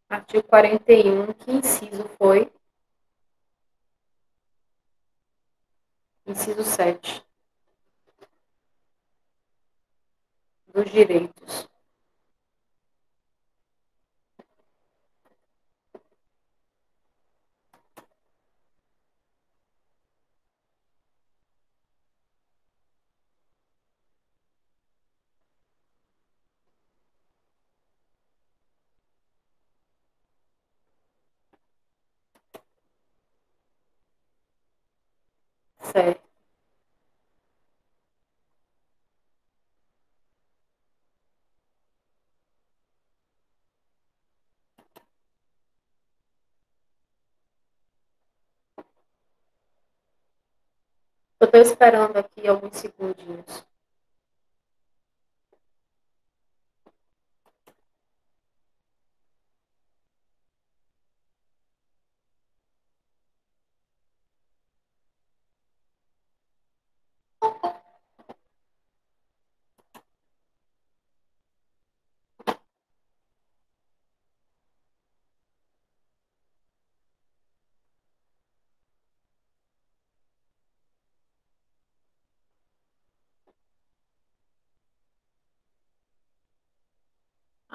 Artigo 41, que inciso foi? Inciso 7 dos direitos. Certo. Eu estou esperando aqui alguns segundinhos.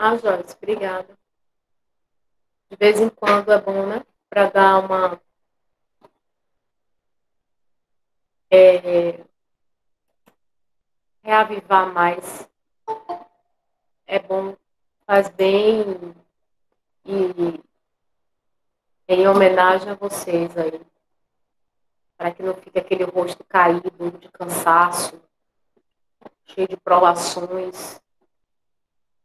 Ah, Joyce, obrigada. De vez em quando é bom, né? Para dar uma. Reavivar mais. É bom, faz bem e em homenagem a vocês aí. Para que não fique aquele rosto caído de cansaço, cheio de provações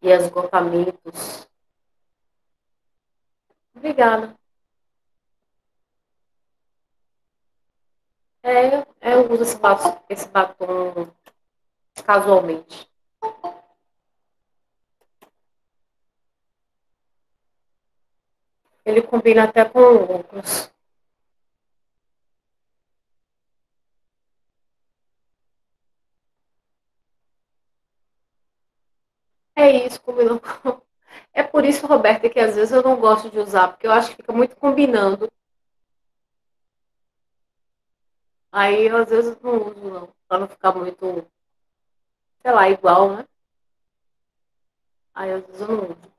e esgotamentos. Obrigada. Eu uso esse batom casualmente. Ele combina até com outros. É isso, combinou com. É por isso, Roberta, que às vezes eu não gosto de usar, porque eu acho que fica muito combinando. Aí eu às vezes não uso, não, pra não ficar muito, sei lá, igual, né? Aí às vezes eu não uso.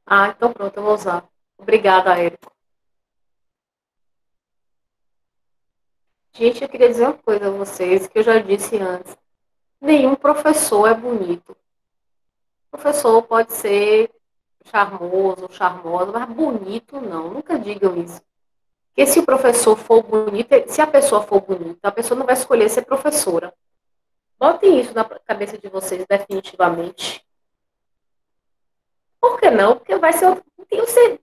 Ah, então pronto, eu vou usar. Obrigada, Érico. Gente, eu queria dizer uma coisa a vocês, que eu já disse antes. Nenhum professor é bonito. O professor pode ser charmoso, charmosa, mas bonito não. Nunca digam isso. Porque se o professor for bonito, se a pessoa for bonita, a pessoa não vai escolher ser professora. Botem isso na cabeça de vocês definitivamente. Por que não? Porque vai ser.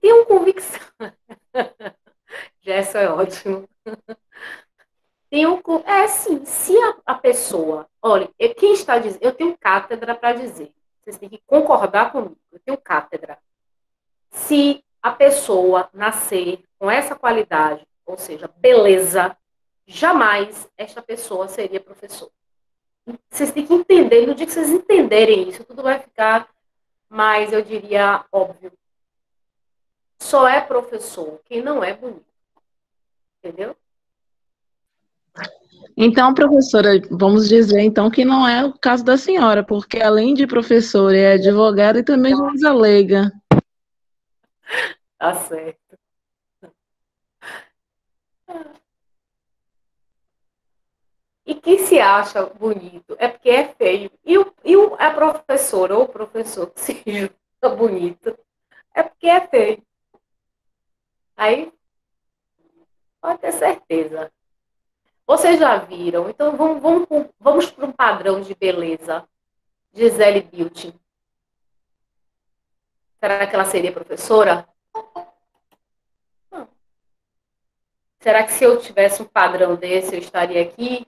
Tenho convicção. Gerson é ótimo. É sim, se a pessoa. Olha, quem está dizendo. Eu tenho cátedra para dizer. Vocês têm que concordar comigo. Eu tenho cátedra. Se a pessoa nascer com essa qualidade, ou seja, beleza, jamais esta pessoa seria professor. Vocês têm que entender, no dia que vocês entenderem isso, tudo vai ficar mais, eu diria, óbvio. Só é professor quem não é bonito, entendeu? Então, professora, vamos dizer então que não é o caso da senhora, porque além de professora, é advogada e também juíza leiga. Tá certo. E quem se acha bonito é porque é feio. A professora ou o professor que se julga bonito é porque é feio. Aí pode ter certeza. Vocês já viram? Então vamos para um padrão de beleza. Gisele Bündchen. Será que ela seria professora? Não. Será que se eu tivesse um padrão desse, eu estaria aqui?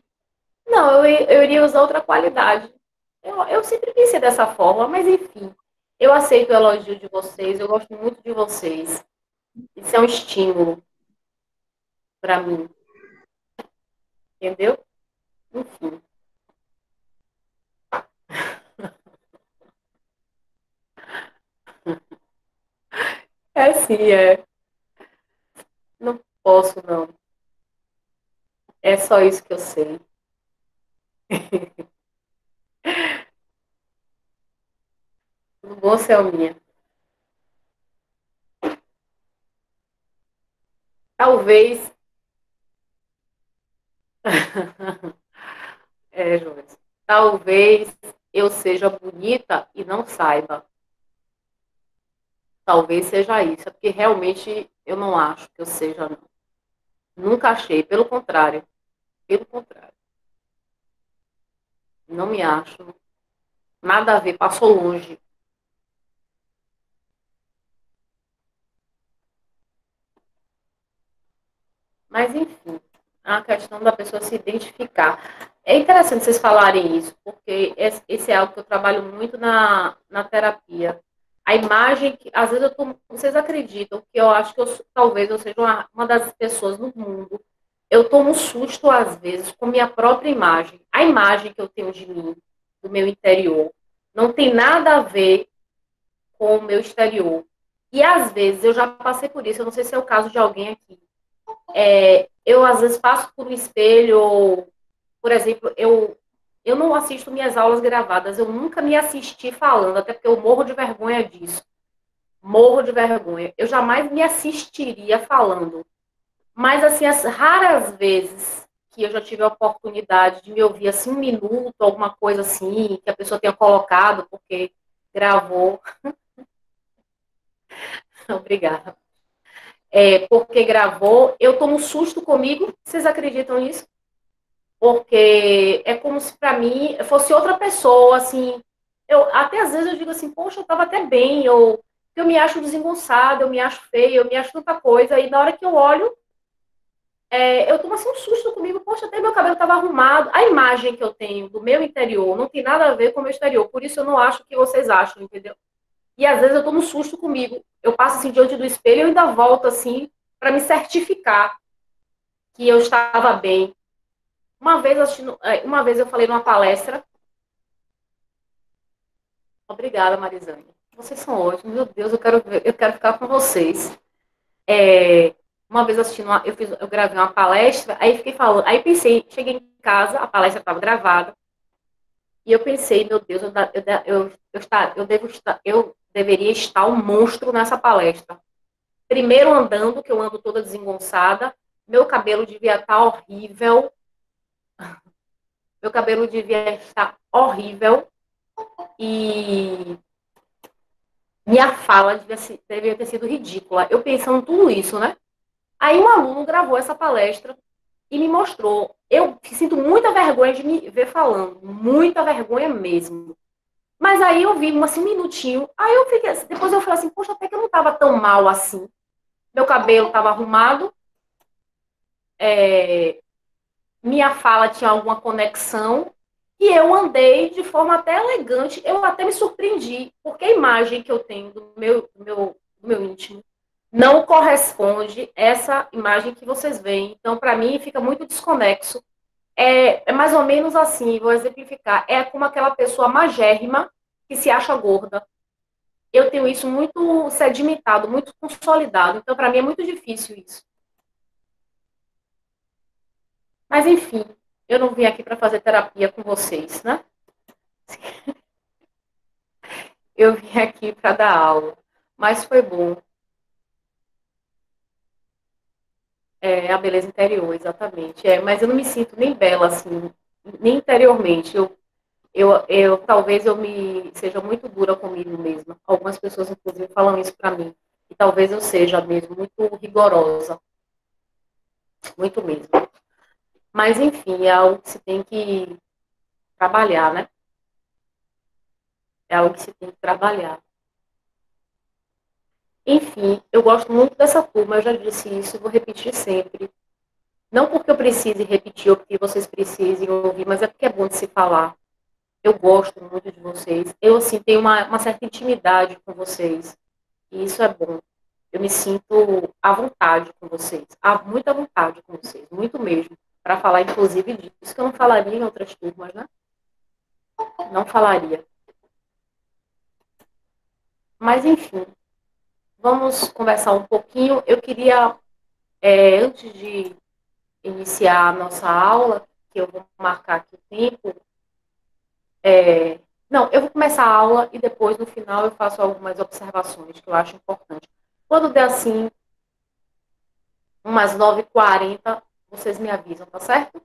Não, eu iria usar outra qualidade. Eu sempre pensei dessa forma, mas enfim. Eu aceito o elogio de vocês, eu gosto muito de vocês. Isso é um estímulo para mim, entendeu? Enfim. É sim, é. Não posso, não. É só isso que eu sei. Tudo bom, Selminha? Talvez. É, Joyce. Talvez eu seja bonita e não saiba. Talvez seja isso. É porque realmente eu não acho que eu seja, não. Nunca achei. Pelo contrário. Pelo contrário. Não me acho. Nada a ver. Passou longe. Mas, enfim, a questão da pessoa se identificar. É interessante vocês falarem isso, porque esse é algo que eu trabalho muito na terapia. A imagem que, às vezes, vocês acreditam que eu acho que talvez eu seja uma das pessoas no mundo. Eu tomo um susto, às vezes, com minha própria imagem. A imagem que eu tenho de mim, do meu interior, não tem nada a ver com o meu exterior. E, às vezes, eu já passei por isso, eu não sei se é o caso de alguém aqui. Eu, às vezes, passo por um espelho, ou, por exemplo, eu não assisto minhas aulas gravadas, eu nunca me assisti falando, até porque eu morro de vergonha disso. Morro de vergonha. Eu jamais me assistiria falando. Mas, assim, as raras vezes que eu já tive a oportunidade de me ouvir, assim, um minuto, alguma coisa assim, que a pessoa tenha colocado, porque gravou. Obrigada. Porque gravou, eu tomo um susto comigo. Vocês acreditam nisso? Porque é como se para mim fosse outra pessoa, assim. Eu até às vezes eu digo assim, poxa, eu tava até bem, eu me acho desengonçada, eu me acho feia, eu me acho tanta coisa, e na hora que eu olho, eu tomo assim um susto comigo, poxa, até meu cabelo estava arrumado. A imagem que eu tenho do meu interior não tem nada a ver com o meu exterior, por isso eu não acho o que vocês acham, entendeu? E às vezes eu tomo um susto comigo. Eu passo assim diante do espelho e eu ainda volto assim para me certificar que eu estava bem. Uma vez eu falei numa palestra. Obrigada, Marizane. Vocês são ótimos. Meu Deus, eu quero ficar com vocês. Uma vez eu gravei uma palestra, aí fiquei falando, aí pensei, cheguei em casa, a palestra estava gravada, e eu pensei, meu Deus, eu deveria estar um monstro nessa palestra. Primeiro andando, que eu ando toda desengonçada, meu cabelo devia estar horrível, meu cabelo devia estar horrível, e minha fala devia ter sido ridícula. Eu pensando tudo isso, né? Aí um aluno gravou essa palestra e me mostrou. Eu sinto muita vergonha de me ver falando, muita vergonha mesmo. Mas aí eu vi assim, um minutinho, aí eu fiquei, depois eu falei assim, poxa, até que eu não estava tão mal assim. Meu cabelo estava arrumado, é, minha fala tinha alguma conexão, e eu andei de forma até elegante, eu até me surpreendi, porque a imagem que eu tenho do meu íntimo não corresponde a essa imagem que vocês veem. Então, para mim, fica muito desconexo. É mais ou menos assim, vou exemplificar. É como aquela pessoa magérrima que se acha gorda. Eu tenho isso muito sedimentado, muito consolidado. Então, para mim, é muito difícil isso. Mas, enfim, eu não vim aqui para fazer terapia com vocês, né? Eu vim aqui para dar aula. Mas foi bom. A beleza interior, exatamente. Mas eu não me sinto nem bela, assim, nem interiormente. Talvez eu me seja muito dura comigo mesma. Algumas pessoas, inclusive, falam isso para mim. E talvez eu seja mesmo muito rigorosa, muito mesmo. Mas, enfim, é algo que se tem que trabalhar, né? É algo que se tem que trabalhar. Enfim, eu gosto muito dessa turma, eu já disse isso e vou repetir sempre. Não porque eu precise repetir ou porque vocês precisem ouvir, mas é porque é bom de se falar. Eu gosto muito de vocês. Eu, assim, tenho uma certa intimidade com vocês. E isso é bom. Eu me sinto à vontade com vocês. Muita vontade com vocês. Muito mesmo. Para falar, inclusive, disso que eu não falaria em outras turmas, né? Não falaria. Mas, enfim. vamos conversar um pouquinho. Eu queria, antes de iniciar a nossa aula, que eu vou marcar aqui o tempo, não, eu vou começar a aula e depois, no final, eu faço algumas observações que eu acho importante. Quando der assim, umas 9h40, vocês me avisam, tá certo?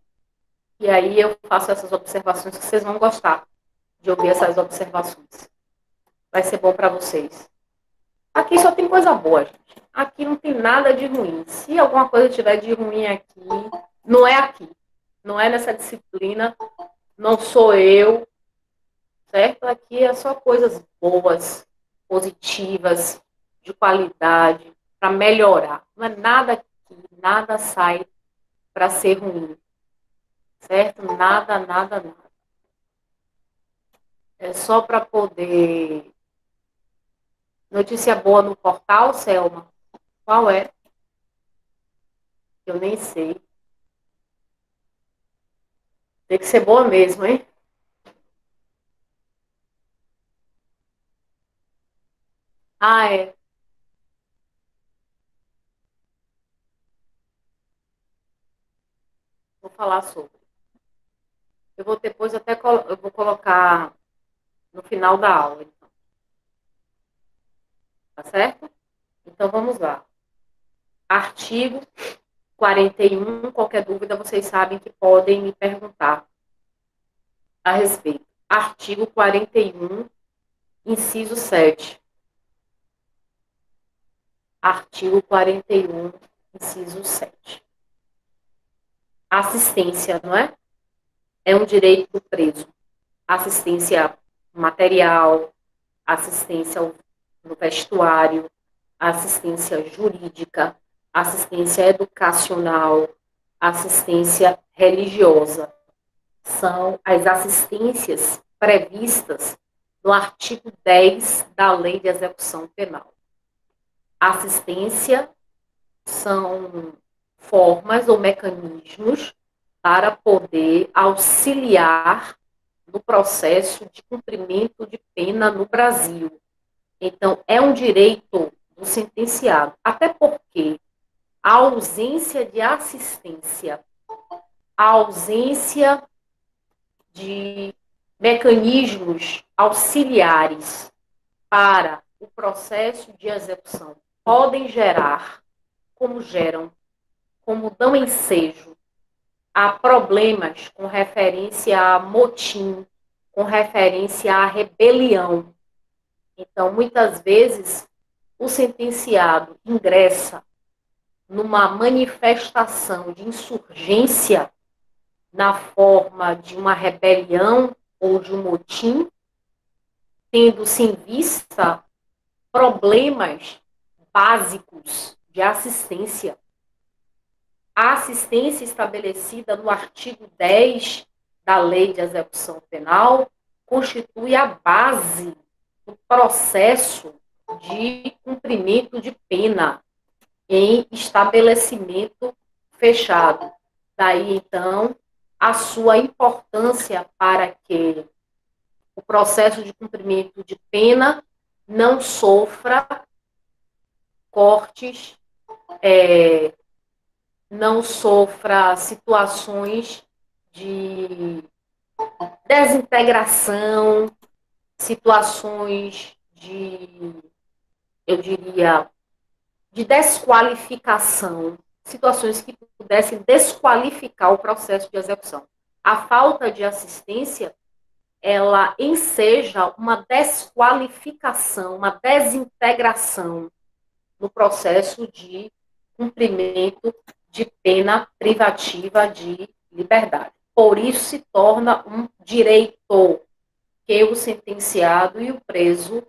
E aí eu faço essas observações que vocês vão gostar de ouvir essas observações. Vai ser bom para vocês. Aqui só tem coisa boa, gente. Aqui não tem nada de ruim. Se alguma coisa tiver de ruim aqui, não é aqui. Não é nessa disciplina. Não sou eu. Certo? Aqui é só coisas boas, positivas, de qualidade, para melhorar. Não é nada aqui, nada sai para ser ruim. Certo? Nada, nada, nada. É só para poder... Notícia boa no portal, Selma? Qual é? Eu nem sei. Tem que ser boa mesmo, hein? Ah, é. Vou falar sobre. Eu vou depois até eu vou colocar no final da aula, então. Tá certo? Então vamos lá. Artigo 41. Qualquer dúvida, vocês sabem que podem me perguntar a respeito. Artigo 41, inciso 7. Artigo 41, inciso 7. Assistência, não é? É um direito do preso. Assistência material, assistência no vestuário, assistência jurídica, assistência educacional, assistência religiosa. São as assistências previstas no artigo 10 da Lei de Execução Penal. Assistência são formas ou mecanismos para poder auxiliar no processo de cumprimento de pena no Brasil. Então, é um direito do sentenciado, até porque a ausência de assistência, a ausência de mecanismos auxiliares para o processo de execução podem gerar, como geram, como dão ensejo a problemas com referência a motim, com referência à rebelião. Então, muitas vezes, o sentenciado ingressa numa manifestação de insurgência na forma de uma rebelião ou de um motim, tendo-se em vista problemas básicos de assistência. A assistência estabelecida no artigo 10 da Lei de Execução Penal constitui a base do processo de cumprimento de pena em estabelecimento fechado. Daí, então, a sua importância para que o processo de cumprimento de pena não sofra cortes, não sofra situações de desintegração, situações de, eu diria, de desqualificação, situações que pudessem desqualificar o processo de execução. A falta de assistência, ela enseja uma desqualificação, uma desintegração no processo de cumprimento de pena privativa de liberdade. Por isso se torna um direito que o sentenciado e o preso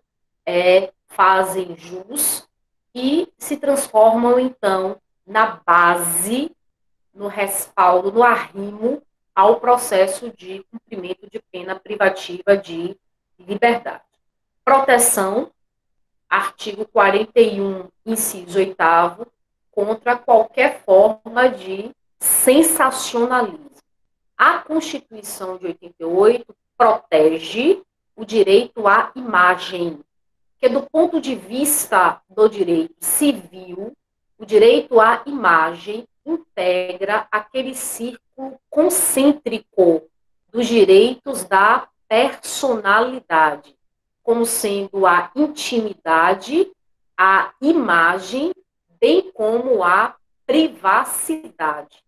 fazem jus e se transformam, então, na base, no respaldo, no arrimo ao processo de cumprimento de pena privativa de liberdade. Proteção, artigo 41, inciso 8º, contra qualquer forma de sensacionalismo. A Constituição de 88 protege o direito à imagem. Porque do ponto de vista do direito civil, o direito à imagem integra aquele círculo concêntrico dos direitos da personalidade, como sendo a intimidade, a imagem, bem como a privacidade.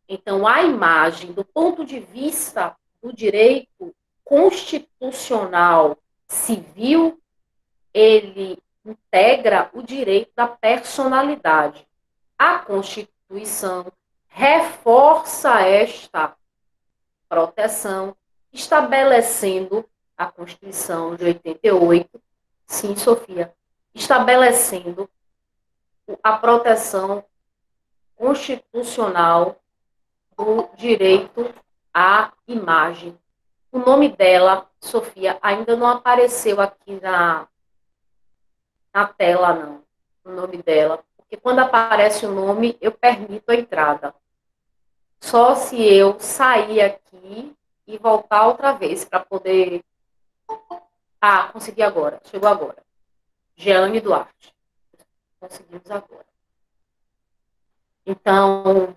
Então, a imagem, do ponto de vista do direito constitucional civil, ele integra o direito da personalidade. A Constituição reforça esta proteção, estabelecendo a Constituição de 88, sim, Sofia, estabelecendo a proteção constitucional do direito à imagem. O nome dela, Sofia, ainda não apareceu aqui na tela, não, o nome dela. Porque quando aparece o nome, eu permito a entrada. Só se eu sair aqui e voltar outra vez para poder... Ah, consegui agora, chegou agora. Jeane Duarte. Conseguimos agora. Então,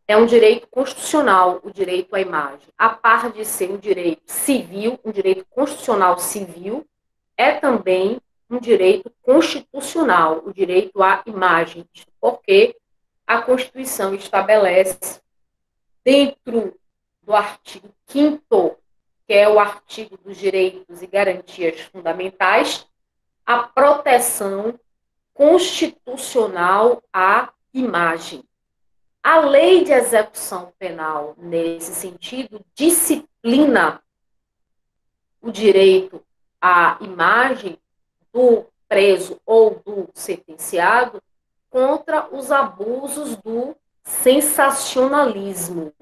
é um direito constitucional o direito à imagem. A par de ser um direito civil, um direito constitucional civil, é também um direito constitucional, o direito à imagem, porque a Constituição estabelece, dentro do artigo 5º, que é o artigo dos direitos e garantias fundamentais, a proteção constitucional à imagem. A lei de execução penal, nesse sentido, disciplina o direito à imagem do preso ou do sentenciado contra os abusos do sensacionalismo.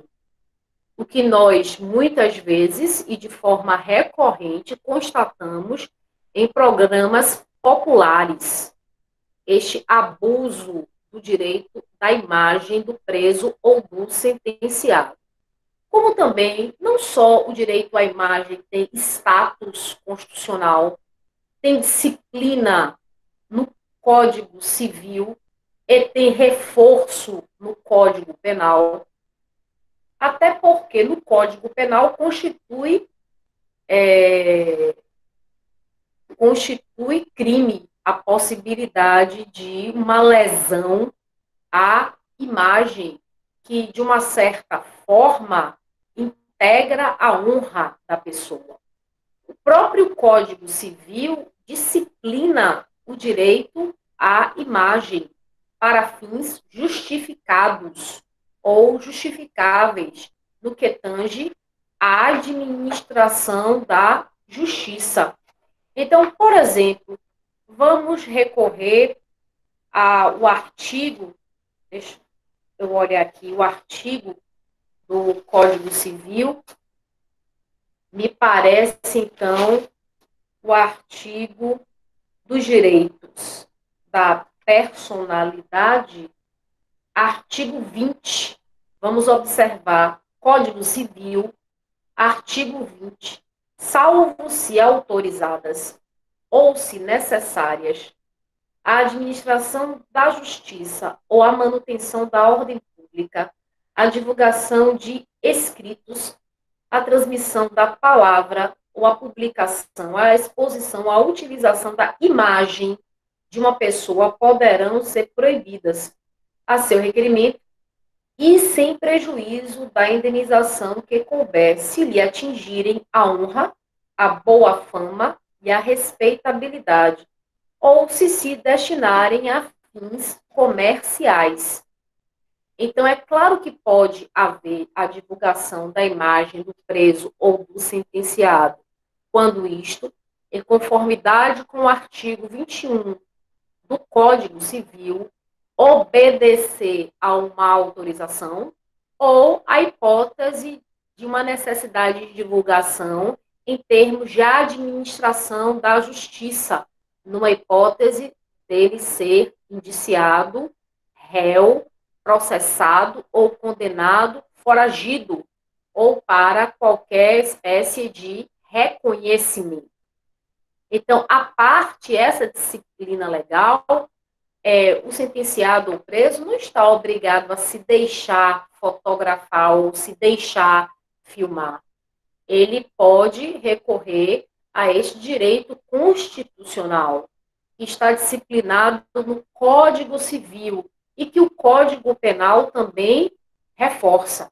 O que nós, muitas vezes, e de forma recorrente, constatamos em programas populares. Este abuso do direito da imagem do preso ou do sentenciado. Como também, não só o direito à imagem tem status constitucional, tem disciplina no Código Civil e tem reforço no Código Penal, até porque no Código Penal constitui crime a possibilidade de uma lesão à imagem que, de uma certa forma, integra a honra da pessoa. O próprio Código Civil disciplina o direito à imagem para fins justificados ou justificáveis no que tange à administração da justiça. Então, por exemplo, vamos recorrer ao artigo, deixa eu olhar aqui, o artigo do Código Civil, me parece, então, o artigo dos direitos da personalidade, artigo 20. Vamos observar, Código Civil, artigo 20. Salvo se autorizadas ou se necessárias, a administração da justiça ou a manutenção da ordem pública, a divulgação de escritos, a transmissão da palavra ou a publicação, a exposição, a utilização da imagem de uma pessoa poderão ser proibidas a seu requerimento e sem prejuízo da indenização que couber, se lhe atingirem a honra, a boa fama e a respeitabilidade, ou se destinarem a fins comerciais. Então, é claro que pode haver a divulgação da imagem do preso ou do sentenciado, quando isto, em conformidade com o artigo 21 do Código Civil, obedecer a uma autorização ou a hipótese de uma necessidade de divulgação em termos de administração da justiça, numa hipótese dele ser indiciado, réu, processado ou condenado, foragido, ou para qualquer espécie de reconhecimento. Então, essa disciplina legal, o sentenciado ou preso não está obrigado a se deixar fotografar ou se deixar filmar. Ele pode recorrer a este direito constitucional, que está disciplinado no Código Civil e que o Código Penal também reforça.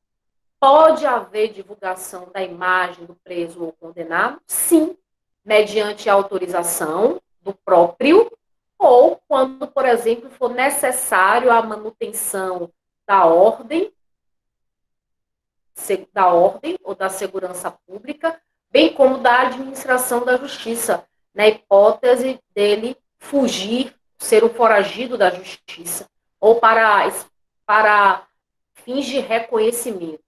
Pode haver divulgação da imagem do preso ou condenado? Sim, mediante autorização do próprio, ou quando, por exemplo, for necessário a manutenção da ordem ou da segurança pública, bem como da administração da justiça, na hipótese dele fugir, ser um foragido da justiça, ou para fins de reconhecimento.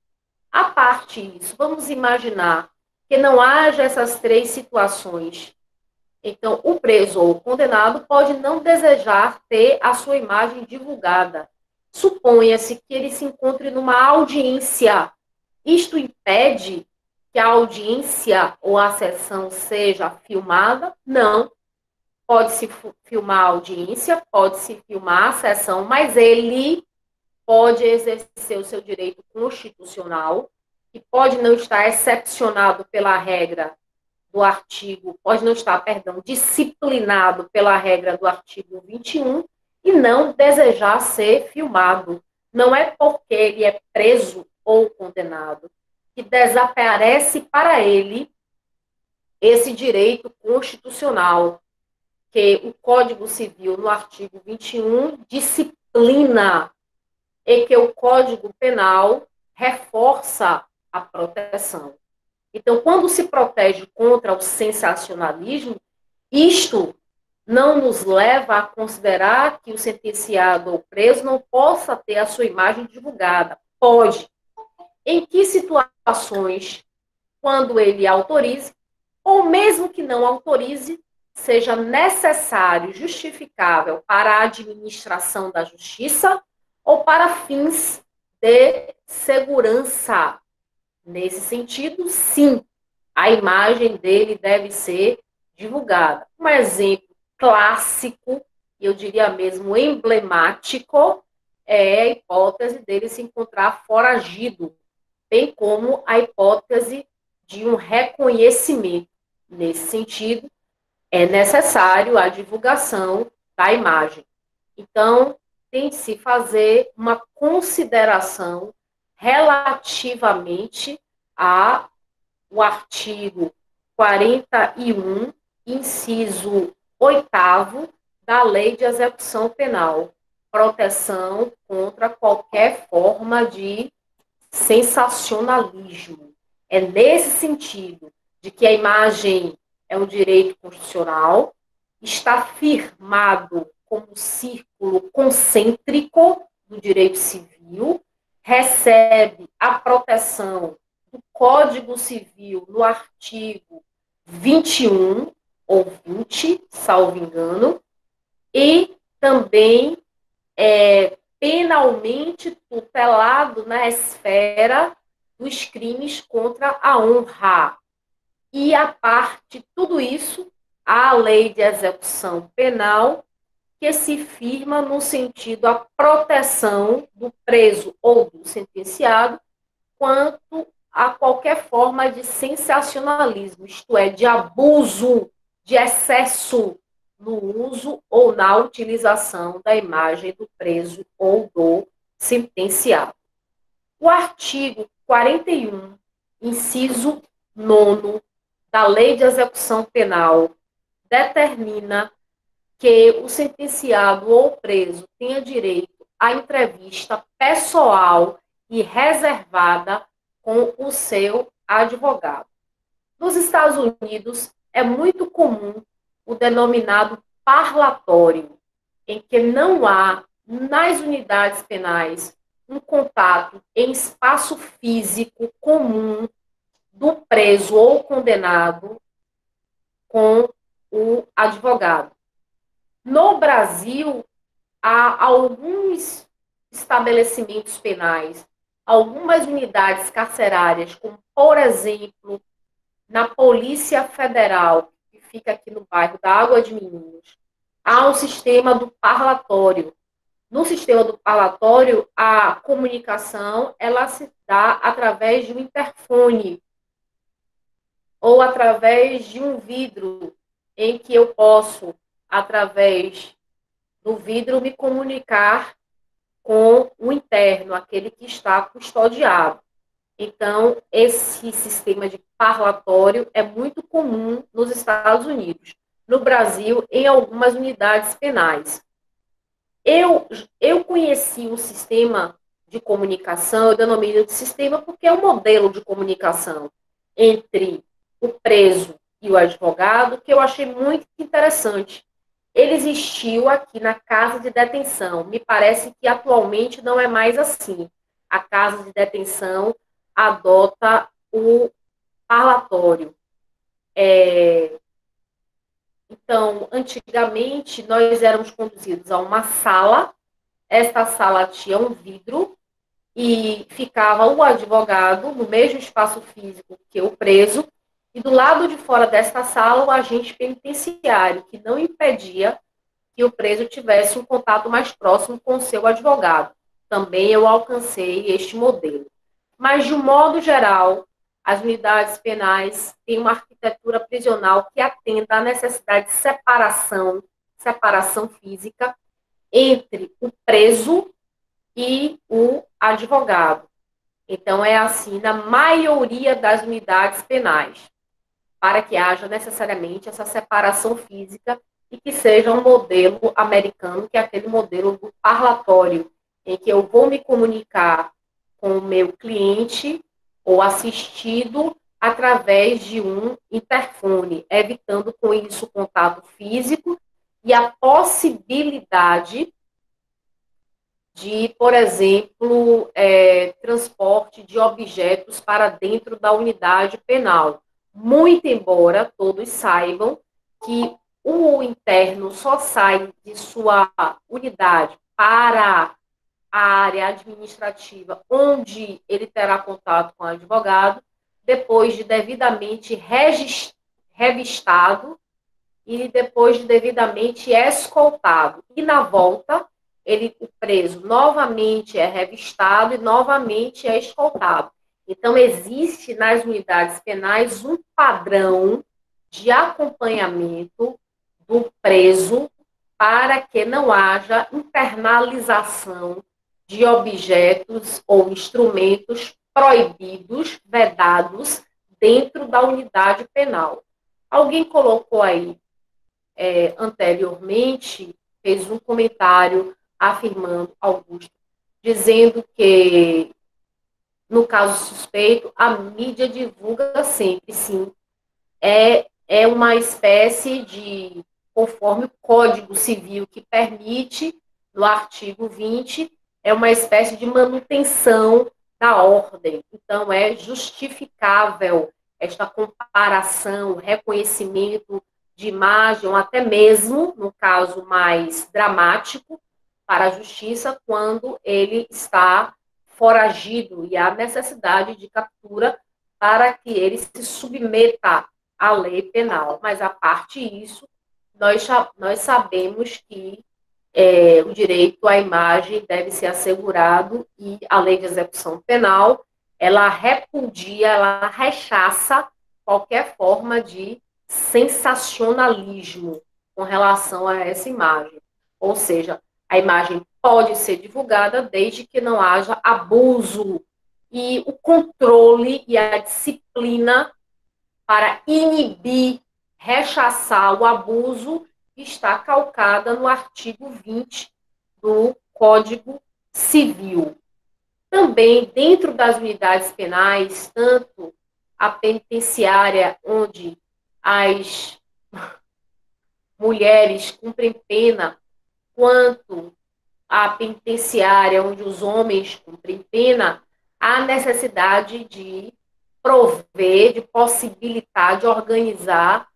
A parte disso, vamos imaginar que não haja essas três situações. Então, o preso ou o condenado pode não desejar ter a sua imagem divulgada. Suponha-se que ele se encontre numa audiência. Isto impede que a audiência ou a sessão seja filmada? Não. Pode-se filmar a audiência, pode-se filmar a sessão, mas ele pode exercer o seu direito constitucional, que pode não estar excepcionado pela regra do artigo, pode não estar, perdão, disciplinado pela regra do artigo 21 e não desejar ser filmado. Não é porque ele é preso ou condenado que desaparece para ele esse direito constitucional, que o Código Civil, no artigo 21, disciplina e que o Código Penal reforça a proteção. Então, quando se protege contra o sensacionalismo, isto não nos leva a considerar que o sentenciado ou preso não possa ter a sua imagem divulgada. Pode. Em que situações, quando ele autorize, ou mesmo que não autorize, seja necessário, justificável para a administração da justiça ou para fins de segurança. Nesse sentido, sim, a imagem dele deve ser divulgada. Um exemplo clássico, eu diria mesmo emblemático, é a hipótese dele se encontrar foragido, bem como a hipótese de um reconhecimento. Nesse sentido, é necessário a divulgação da imagem. Então, tem de se fazer uma consideração relativamente ao artigo 41, inciso 8º da Lei de Execução Penal, proteção contra qualquer forma de sensacionalismo. É nesse sentido de que a imagem é um direito constitucional, está firmado como círculo concêntrico do direito civil, recebe a proteção do Código Civil no artigo 21 ou 20, salvo engano, e também é penalmente tutelado na esfera dos crimes contra a honra. E a parte, tudo isso, a lei de execução penal, que se firma no sentido a proteção do preso ou do sentenciado quanto a qualquer forma de sensacionalismo, isto é, de abuso, de excesso no uso ou na utilização da imagem do preso ou do sentenciado. O artigo 41, inciso 9 da Lei de Execução Penal, determina que o sentenciado ou preso tenha direito à entrevista pessoal e reservada com o seu advogado. Nos Estados Unidos, é muito comum o denominado parlatório, em que não há, nas unidades penais, um contato em espaço físico comum do preso ou condenado com o advogado. No Brasil, há alguns estabelecimentos penais, algumas unidades carcerárias, como, por exemplo, na Polícia Federal, que fica aqui no bairro da Água de Meninos, há um sistema do parlatório. No sistema do parlatório, a comunicação ela se dá através de um interfone ou através de um vidro em que eu posso, através do vidro, me comunicar com o interno, aquele que está custodiado. Então, esse sistema de parlatório é muito comum nos Estados Unidos. No Brasil, em algumas unidades penais. Eu conheci o sistema de comunicação, eu denomino de sistema porque é um modelo de comunicação entre o preso e o advogado, que eu achei muito interessante. Ele existiu aqui na casa de detenção. Me parece que atualmente não é mais assim. A casa de detenção adota o parlatório. Então, antigamente, nós éramos conduzidos a uma sala. Esta sala tinha um vidro e ficava o advogado no mesmo espaço físico que o preso, e do lado de fora desta sala, o agente penitenciário, que não impedia que o preso tivesse um contato mais próximo com o seu advogado. Também eu alcancei este modelo. Mas, de um modo geral, as unidades penais têm uma arquitetura prisional que atenda à necessidade de separação física entre o preso e o advogado. Então, é assim na maioria das unidades penais, para que haja necessariamente essa separação física e que seja um modelo americano, que é aquele modelo do parlatório, em que eu vou me comunicar com o meu cliente ou assistido através de um interfone, evitando com isso o contato físico e a possibilidade de, por exemplo, transporte de objetos para dentro da unidade penal. Muito embora todos saibam que o interno só sai de sua unidade para a área administrativa, onde ele terá contato com o advogado, depois de devidamente revistado e depois de devidamente escoltado. E na volta, o preso novamente é revistado e novamente é escoltado. Então, existe nas unidades penais um padrão de acompanhamento do preso para que não haja internalização de objetos ou instrumentos proibidos, vedados, dentro da unidade penal. Alguém colocou aí anteriormente, fez um comentário afirmando, Augusto, dizendo que, no caso suspeito, a mídia divulga sempre, sim. É uma espécie de, conforme o Código Civil que permite, no artigo 20, é uma espécie de manutenção da ordem. Então, é justificável esta comparação, reconhecimento de imagem, ou até mesmo, no caso mais dramático, para a justiça, quando ele está foragido e há necessidade de captura para que ele se submeta à lei penal. Mas, a parte disso, nós sabemos que o direito à imagem deve ser assegurado e a lei de execução penal, ela repudia, ela rechaça qualquer forma de sensacionalismo com relação a essa imagem. Ou seja, a imagem pode ser divulgada desde que não haja abuso, e o controle e a disciplina para inibir, rechaçar o abuso está calcada no artigo 20 do Código Civil. Também, dentro das unidades penais, tanto a penitenciária, onde as mulheres cumprem pena, quanto a penitenciária, onde os homens cumprem pena, há necessidade de prover, de possibilitar, de organizar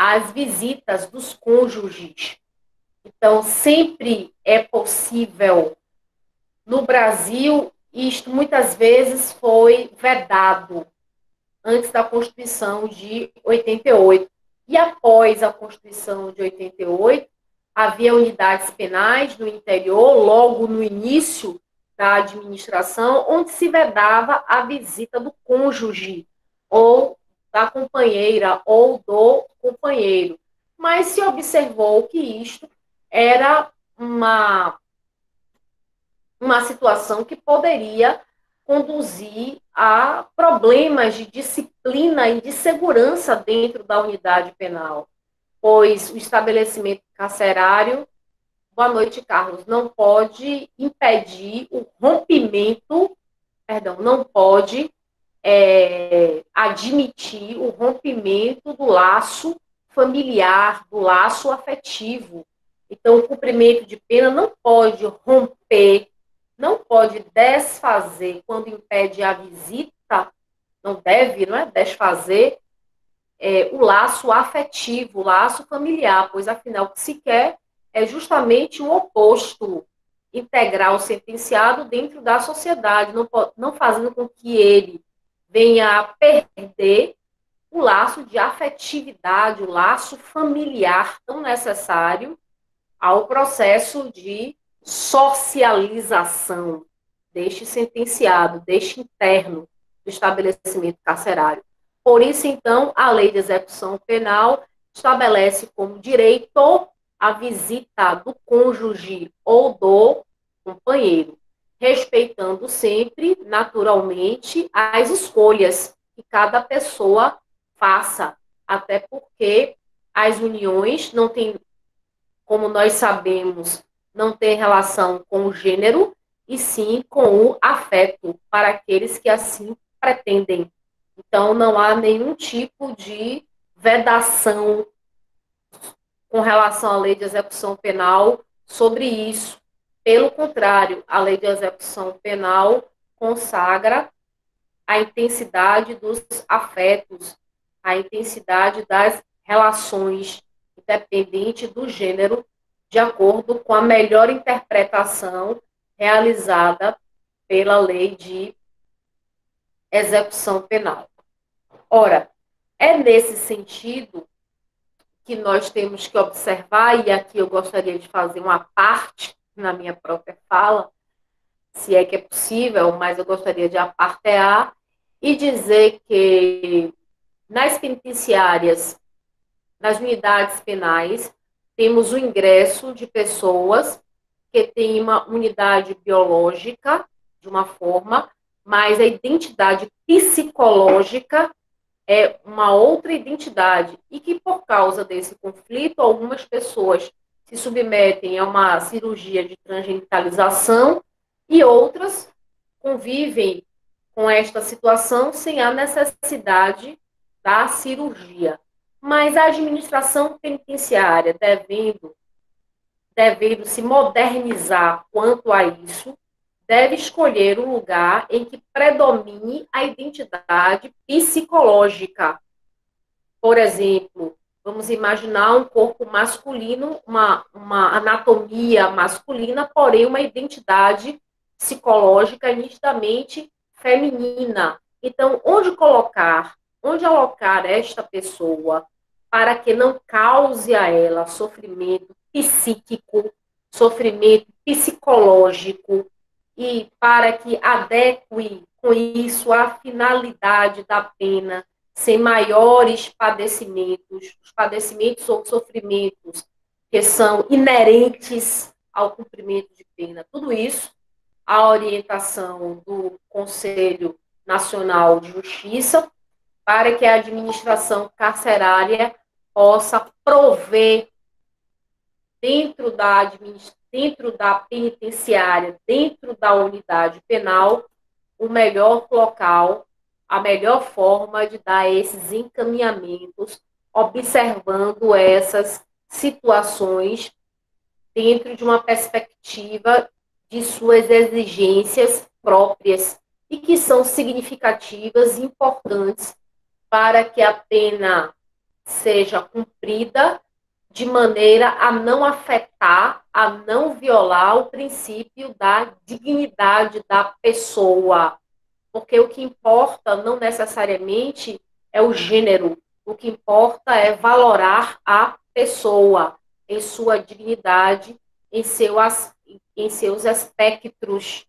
as visitas dos cônjuges. Então, sempre é possível. No Brasil, isto muitas vezes foi vedado antes da Constituição de 88. E após a Constituição de 88, havia unidades penais no interior, logo no início da administração, onde se vedava a visita do cônjuge, ou da companheira, ou do companheiro. Mas se observou que isto era uma situação que poderia conduzir a problemas de disciplina e de segurança dentro da unidade penal, pois o estabelecimento carcerário, boa noite, Carlos, não pode impedir o rompimento, perdão, não pode admitir o rompimento do laço familiar, do laço afetivo. Então, o cumprimento de pena não pode romper, não pode desfazer quando impede a visita, não deve, não é, desfazer o laço afetivo, o laço familiar, pois afinal o que se quer é justamente o oposto, integrar o sentenciado dentro da sociedade, não fazendo com que ele venha a perder o laço de afetividade, o laço familiar tão necessário ao processo de socialização deste sentenciado, deste interno do estabelecimento carcerário. Por isso, então, a Lei de Execução Penal estabelece como direito a visita do cônjuge ou do companheiro, respeitando sempre, naturalmente, as escolhas que cada pessoa faça, até porque as uniões não têm, como nós sabemos, não tem relação com o gênero, e sim com o afeto, para aqueles que assim pretendem. Então, não há nenhum tipo de vedação com relação à lei de execução penal sobre isso. Pelo contrário, a lei de execução penal consagra a intensidade dos afetos, a intensidade das relações, independente do gênero, de acordo com a melhor interpretação realizada pela lei de execução penal. Ora, é nesse sentido que nós temos que observar, e aqui eu gostaria de fazer uma parte na minha própria fala, se é que é possível, mas eu gostaria de apartear e dizer que nas penitenciárias, nas unidades penais, temos o ingresso de pessoas que têm uma unidade biológica, de uma forma, mas a identidade psicológica é uma outra identidade, e que por causa desse conflito, algumas pessoas se submetem a uma cirurgia de transgenitalização e outras convivem com esta situação sem a necessidade da cirurgia. Mas a administração penitenciária devendo se modernizar quanto a isso, deve escolher um lugar em que predomine a identidade psicológica. Por exemplo, vamos imaginar um corpo masculino, uma anatomia masculina, porém uma identidade psicológica nitidamente feminina. Então, onde alocar esta pessoa para que não cause a ela sofrimento psíquico, sofrimento psicológico, e para que adeque com isso a finalidade da pena, sem maiores padecimentos, os padecimentos ou sofrimentos que são inerentes ao cumprimento de pena. Tudo isso, a orientação do Conselho Nacional de Justiça, para que a administração carcerária possa prover dentro da penitenciária, dentro da unidade penal, o melhor local, a melhor forma de dar esses encaminhamentos, observando essas situações dentro de uma perspectiva de suas exigências próprias e que são significativas e importantes para que a pena seja cumprida de maneira a não afetar, a não violar o princípio da dignidade da pessoa. Porque o que importa não necessariamente é o gênero, O que importa é valorar a pessoa em sua dignidade, em seus espectros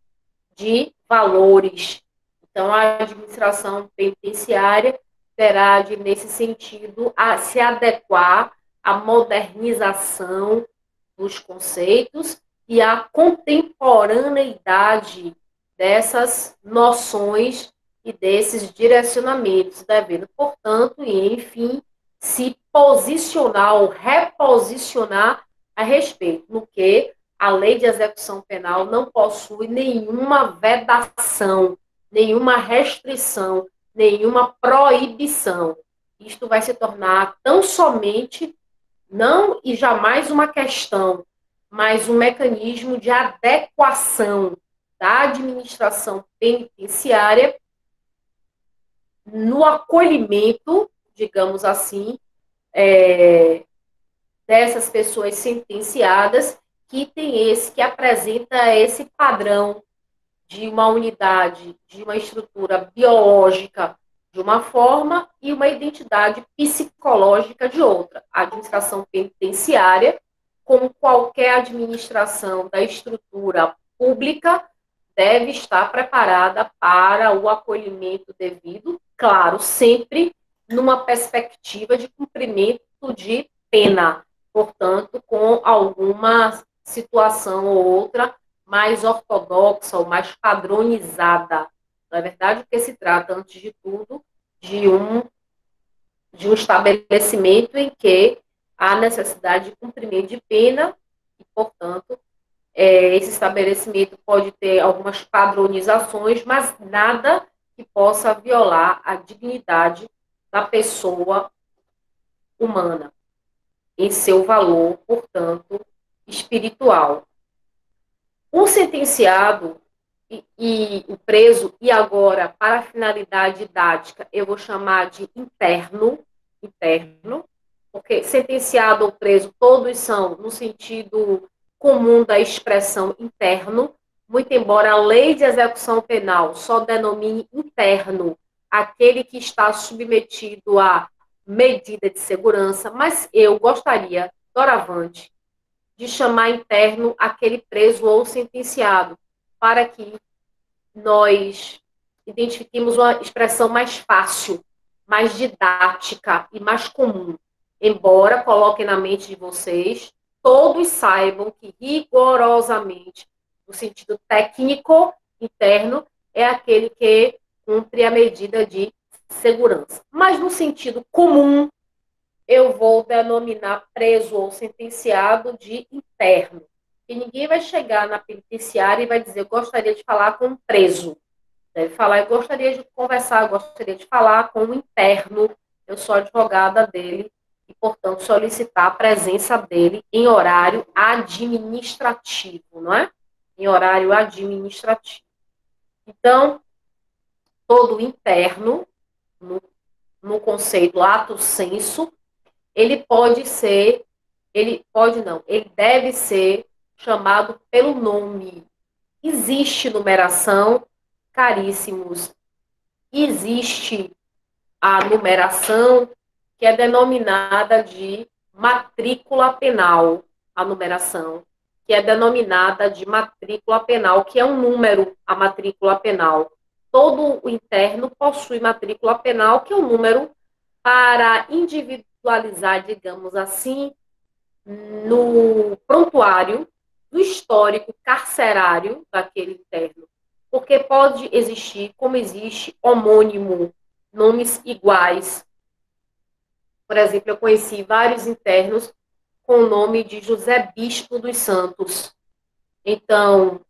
de valores. Então, a administração penitenciária terá de, nesse sentido, a se adequar à modernização dos conceitos e à contemporaneidade dessas noções e desses direcionamentos, devendo, portanto, e enfim, se posicionar ou reposicionar a respeito, no que a lei de execução penal não possui nenhuma vedação, nenhuma restrição, nenhuma proibição. Isto vai se tornar tão somente, não e jamais uma questão, mas um mecanismo de adequação da administração penitenciária no acolhimento, digamos assim, dessas pessoas sentenciadas que apresenta esse padrão de uma unidade, de uma estrutura biológica de uma forma e uma identidade psicológica de outra. A administração penitenciária, como qualquer administração da estrutura pública, deve estar preparada para o acolhimento devido, claro, sempre numa perspectiva de cumprimento de pena, portanto, com alguma situação ou outra mais ortodoxa ou mais padronizada. Na verdade, o que se trata, antes de tudo, de um estabelecimento em que há necessidade de cumprimento de pena e, portanto, esse estabelecimento pode ter algumas padronizações, mas nada que possa violar a dignidade da pessoa humana em seu valor, portanto, espiritual. O sentenciado e o preso, e agora, para a finalidade didática, eu vou chamar de interno, porque sentenciado ou preso, todos são no sentido comum da expressão interno, muito embora a lei de execução penal só denomine interno aquele que está submetido a medida de segurança, mas eu gostaria, doravante, de chamar interno aquele preso ou sentenciado, para que nós identifiquemos uma expressão mais fácil, mais didática e mais comum. Embora coloquem na mente de vocês, todos saibam que rigorosamente, no sentido técnico interno, é aquele que cumpre a medida de segurança. Mas no sentido comum, eu vou denominar preso ou sentenciado de interno. E ninguém vai chegar na penitenciária e vai dizer, eu gostaria de falar com um preso. Deve falar, eu gostaria de conversar, eu gostaria de falar com um interno, eu sou advogada dele, e, portanto, solicitar a presença dele em horário administrativo, não é? Em horário administrativo. Então, todo interno, no conceito lato sensu, ele deve ser chamado pelo nome. Existe numeração, caríssimos, existe a numeração que é denominada de matrícula penal, a numeração, que é denominada de matrícula penal, que é um número, a matrícula penal. Todo o interno possui matrícula penal, que é um número para individualizar, digamos assim, no prontuário do histórico carcerário daquele interno. Porque pode existir, como existe, homônimo, nomes iguais. Por exemplo, eu conheci vários internos com o nome de José Bispo dos Santos. Então,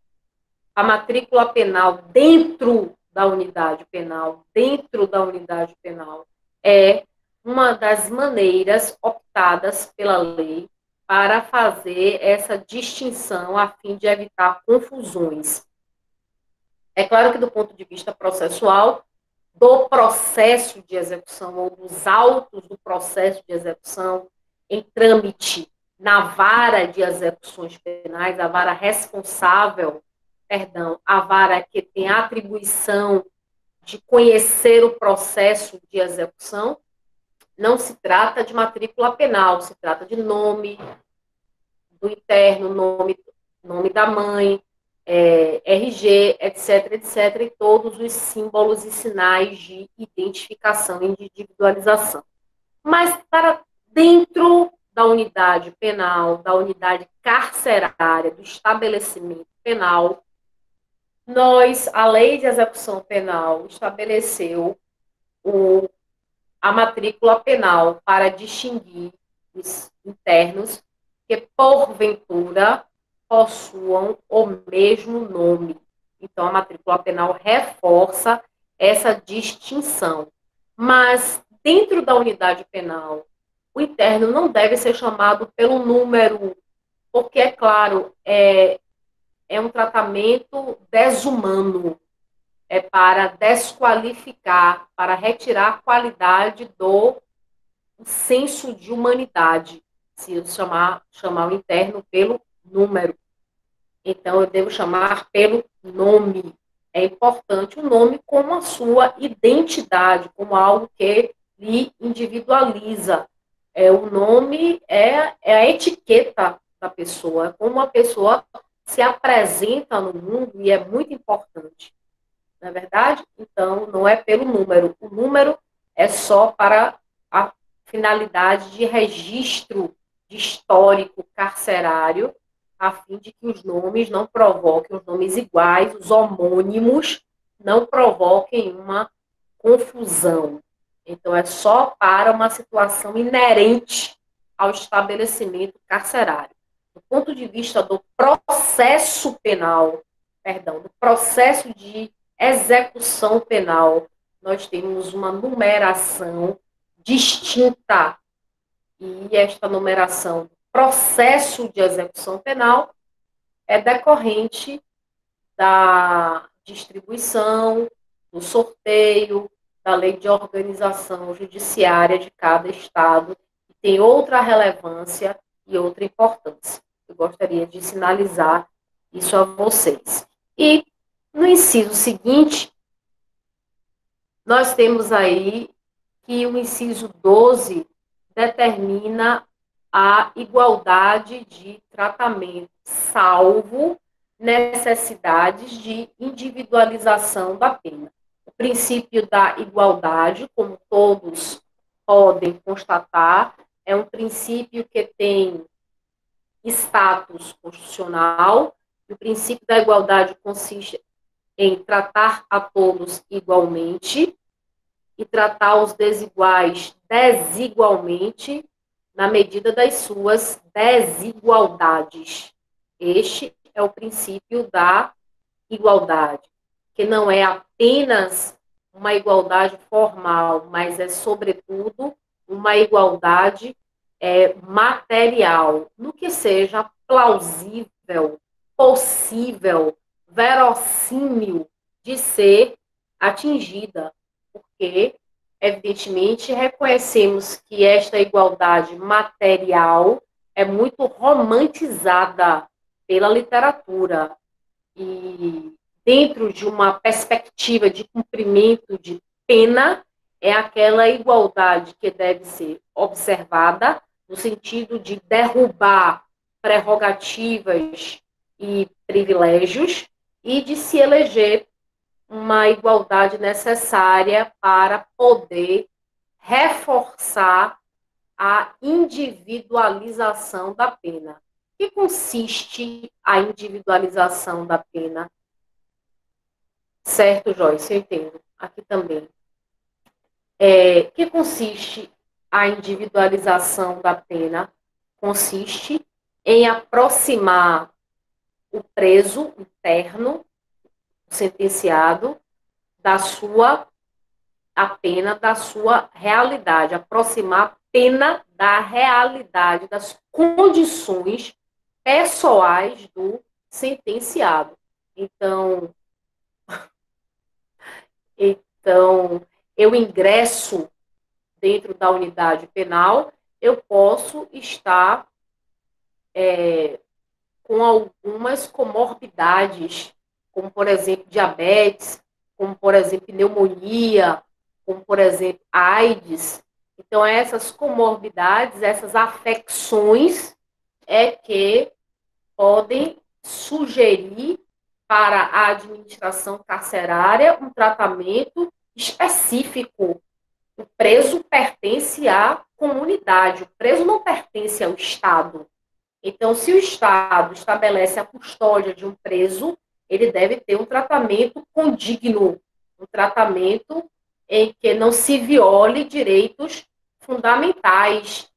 a matrícula penal dentro da unidade penal, é uma das maneiras optadas pela lei para fazer essa distinção a fim de evitar confusões. É claro que do ponto de vista processual, do processo de execução ou dos autos do processo de execução em trâmite na vara de execuções penais, a vara responsável, a vara que tem a atribuição de conhecer o processo de execução, não se trata de matrícula penal, se trata de nome do interno, nome da mãe, RG, etc., etc., e todos os símbolos e sinais de identificação e de individualização. Mas para dentro da unidade penal, da unidade carcerária, do estabelecimento penal, a lei de execução penal estabeleceu a matrícula penal para distinguir os internos que, porventura, possuam o mesmo nome. Então, a matrícula penal reforça essa distinção. Mas, dentro da unidade penal, o interno não deve ser chamado pelo número, porque, é claro, é um tratamento desumano, é para desqualificar, para retirar a qualidade do senso de humanidade, se eu chamar o interno pelo número. Então, eu devo chamar pelo nome. É importante o nome como a sua identidade, como algo que lhe individualiza. O nome é a etiqueta da pessoa, como a pessoa se apresenta no mundo, e é muito importante. Não é verdade? Então, não é pelo número. O número é só para a finalidade de registro de histórico carcerário, a fim de que os nomes não provoquem, os nomes iguais, os homônimos, não provoquem uma confusão. Então, é só para uma situação inerente ao estabelecimento carcerário. Do ponto de vista do processo penal, do processo de execução penal, nós temos uma numeração distinta, e esta numeração do processo de execução penal é decorrente da distribuição, do sorteio, da lei de organização judiciária de cada estado, que tem outra relevância e outra importância. Eu gostaria de sinalizar isso a vocês. E no inciso seguinte, nós temos aí que o inciso 12 determina a igualdade de tratamento, salvo necessidades de individualização da pena. O princípio da igualdade, como todos podem constatar, é um princípio que tem status constitucional. O princípio da igualdade consiste em tratar a todos igualmente e tratar os desiguais desigualmente na medida das suas desigualdades. Este é o princípio da igualdade, que não é apenas uma igualdade formal, mas é, sobretudo, uma igualdade material, no que seja plausível, possível, verossímil de ser atingida, porque, evidentemente, reconhecemos que esta igualdade material é muito romantizada pela literatura, e dentro de uma perspectiva de cumprimento de pena, é aquela igualdade que deve ser observada no sentido de derrubar prerrogativas e privilégios e de se eleger uma igualdade necessária para poder reforçar a individualização da pena. Que consiste a individualização da pena? Certo, Joyce, eu entendo. Aqui também. Que consiste a individualização da pena? Consiste em aproximar o preso interno, o sentenciado, a pena da sua realidade, aproximar a pena da realidade, das condições pessoais do sentenciado. Então, eu ingresso dentro da unidade penal, eu posso estar com algumas comorbidades, como, por exemplo, diabetes, como, por exemplo, pneumonia, como, por exemplo, AIDS. Então, essas comorbidades, essas afecções é que podem sugerir para a administração carcerária um tratamento específico. O preso pertence à comunidade, o preso não pertence ao Estado. Então, se o Estado estabelece a custódia de um preso, ele deve ter um tratamento condigno, um tratamento em que não se viole direitos fundamentais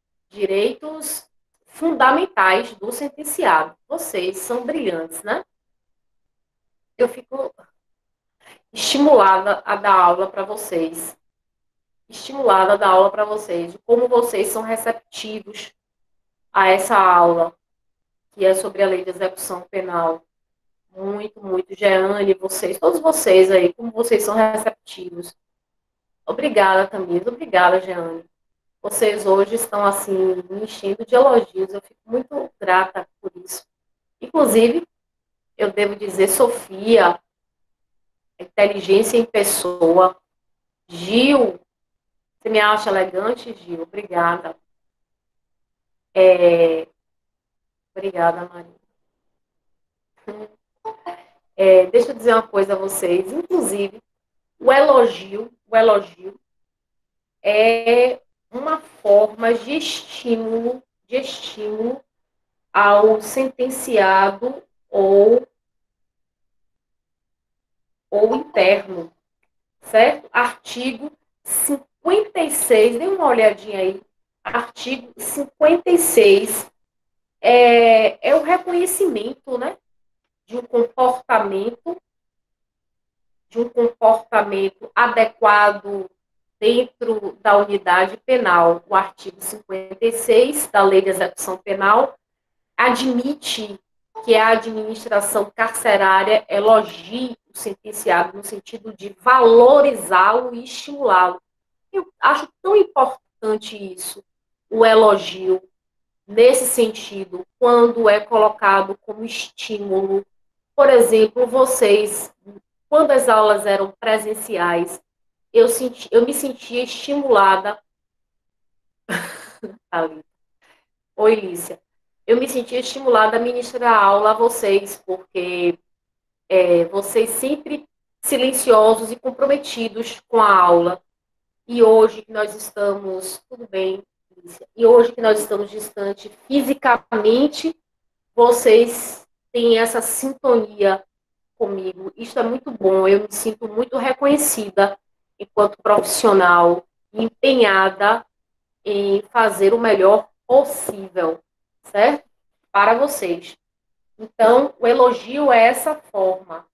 do sentenciado. Vocês são brilhantes, né? Eu fico estimulada a dar aula para vocês. Estimulada a dar aula para vocês, de como vocês são receptivos a essa aula, que é sobre a lei de execução penal. Muito, muito. Jeane, vocês, todos vocês aí, como vocês são receptivos. Obrigada, Camila. Obrigada, Jeane. Vocês hoje estão, assim, me enchendo de elogios. Eu fico muito grata por isso. Inclusive, eu devo dizer, Sofia, inteligência em pessoa. Gil, você me acha elegante, Gil? Obrigada. Obrigada, Maria. Deixa eu dizer uma coisa a vocês. Inclusive, o elogio é uma forma de estímulo ao sentenciado ou interno, certo? Artigo 56, dê uma olhadinha aí. Artigo 56 é o reconhecimento, né, de um comportamento adequado dentro da unidade penal. O artigo 56 da Lei de Execução Penal admite que a administração carcerária elogie o sentenciado no sentido de valorizá-lo e estimulá-lo. Eu acho tão importante isso, o elogio, nesse sentido, quando é colocado como estímulo. Por exemplo, vocês, quando as aulas eram presenciais, eu me sentia estimulada. Ali. Oi, Lícia. Eu me sentia estimulada a ministrar a aula a vocês, porque vocês sempre silenciosos e comprometidos com a aula. E hoje que nós estamos, tudo bem, Lícia, e hoje que nós estamos distantes fisicamente, vocês têm essa sintonia comigo. Isso é muito bom, eu me sinto muito reconhecida enquanto profissional, empenhada em fazer o melhor possível, certo? Para vocês. Então, o elogio é essa forma.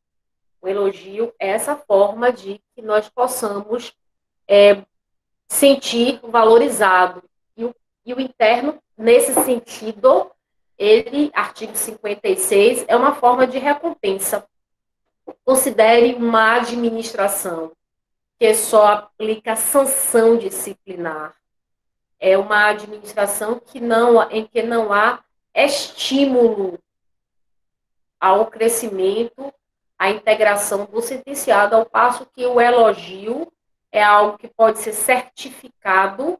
O elogio é essa forma de que nós possamos sentir valorizado. E o interno, nesse sentido, artigo 56, é uma forma de recompensa. Considere uma administração que só aplica sanção disciplinar. É uma administração em que não há estímulo ao crescimento, à integração do sentenciado, ao passo que o elogio é algo que pode ser certificado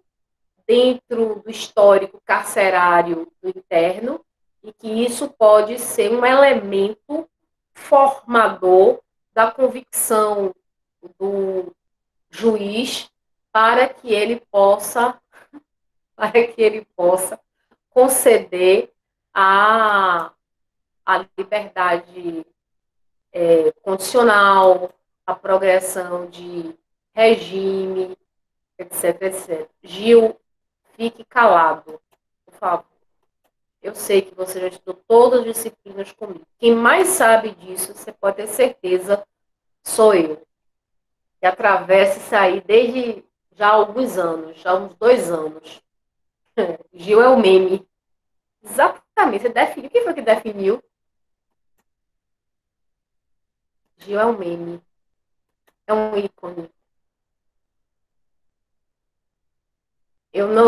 dentro do histórico carcerário do interno e que isso pode ser um elemento formador da convicção do juiz para que ele possa conceder a liberdade condicional, a progressão de regime, etc, etc. Gil, fique calado, por favor. Eu sei que você já estudou todas as disciplinas comigo. Quem mais sabe disso, você pode ter certeza, sou eu. Que atravessa isso aí desde já há alguns anos, já há uns 2 anos. Gil é o meme. Exatamente. Você definiu. Quem foi que definiu? Gil é um meme. É um ícone.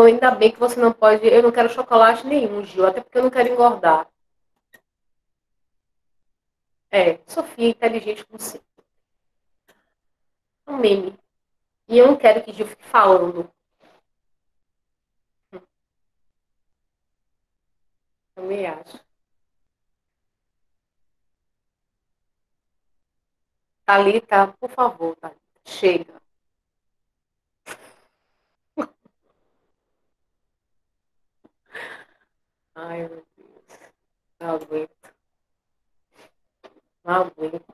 Ainda bem que você não pode. Eu não quero chocolate nenhum, Gil, até porque eu não quero engordar. Sofia, inteligente como você. É um meme. E eu não quero que Gil fique falando. Também acho. Thalita, por favor, Thalita, chega. Ai, meu Deus. Não aguento. Não aguento.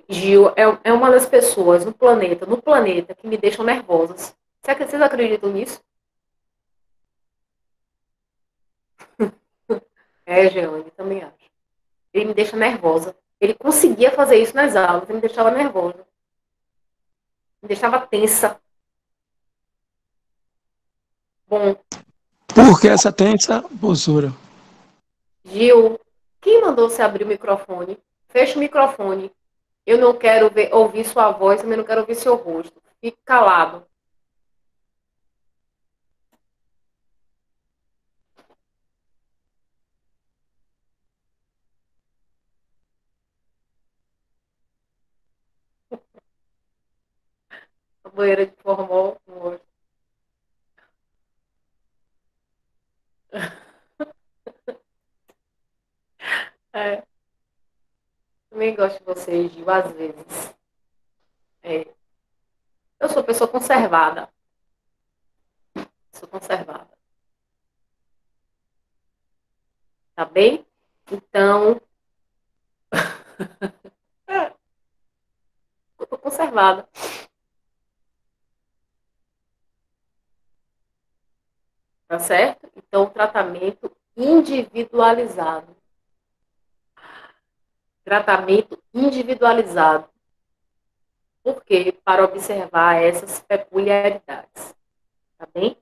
Gil é uma das pessoas no planeta, que me deixam nervosas. Vocês acreditam nisso? É, Jeane, também acho. Ele me deixa nervosa. Ele conseguia fazer isso nas aulas, ele me deixava nervosa. Me deixava tensa. Bom, Por que essa tensa postura? Gil, quem mandou você abrir o microfone? Fecha o microfone. Eu não quero ouvir sua voz, também não quero ouvir seu rosto. Fique calado. A banheira de formol. É, também gosto de você, Gil, às vezes. É, eu sou pessoa conservada. Sou conservada. Tá bem? Então, eu tô conservada. Tá certo? Então, tratamento individualizado. Tratamento individualizado. Por quê? Para observar essas peculiaridades. Tá bem?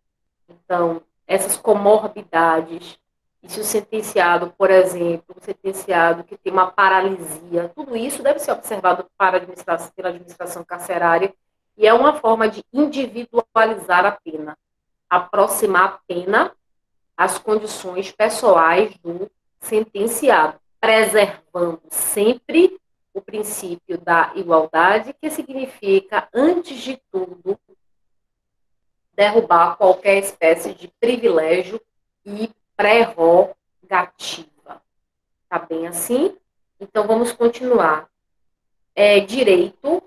Então, essas comorbidades, e se o sentenciado, por exemplo, o sentenciado que tem uma paralisia, tudo isso deve ser observado pela administração carcerária, e é uma forma de individualizar a pena, aproximar a pena às condições pessoais do sentenciado, preservando sempre o princípio da igualdade, que significa, antes de tudo, derrubar qualquer espécie de privilégio e prerrogativa. Tá bem assim? Então, vamos continuar. Direito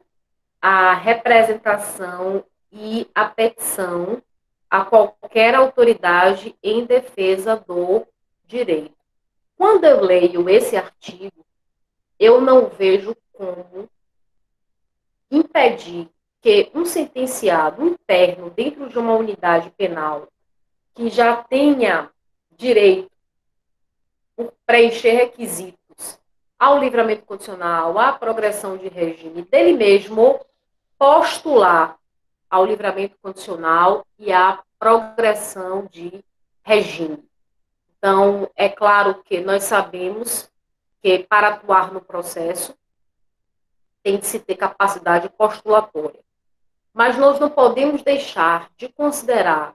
à representação e à petição a qualquer autoridade em defesa do direito. Quando eu leio esse artigo, eu não vejo como impedir que um sentenciado interno dentro de uma unidade penal que já tenha direito por preencher requisitos ao livramento condicional, à progressão de regime, dele mesmo postular ao livramento condicional e à progressão de regime. Então, é claro que nós sabemos que para atuar no processo tem de se ter capacidade postulatória. Mas nós não podemos deixar de considerar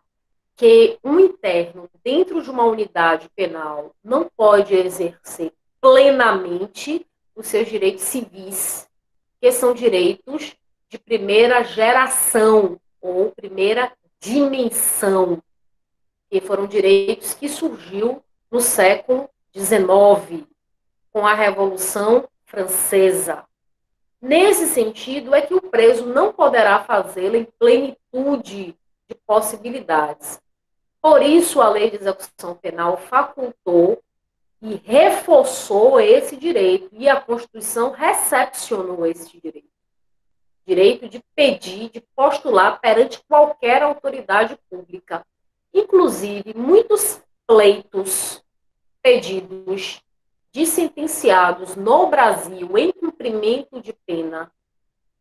que um interno dentro de uma unidade penal não pode exercer plenamente os seus direitos civis, que são direitos de primeira geração ou primeira dimensão, que foram direitos que surgiu no século XIX, com a Revolução Francesa. Nesse sentido, é que o preso não poderá fazê-lo em plenitude de possibilidades. Por isso, a Lei de Execução Penal facultou e reforçou esse direito, e a Constituição recepcionou esse direito. Direito de pedir, de postular perante qualquer autoridade pública. Inclusive, muitos pleitos, pedidos de sentenciados no Brasil em cumprimento de pena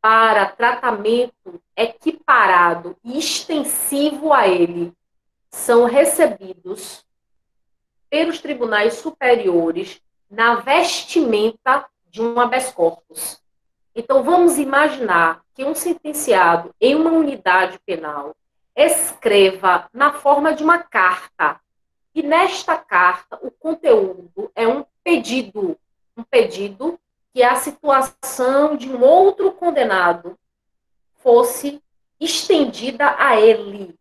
para tratamento equiparado e extensivo a ele são recebidos pelos tribunais superiores na vestimenta de um habeas corpus. Então, vamos imaginar que um sentenciado em uma unidade penal escreva na forma de uma carta. E nesta carta, o conteúdo é um pedido que a situação de um outro condenado fosse estendida a ele.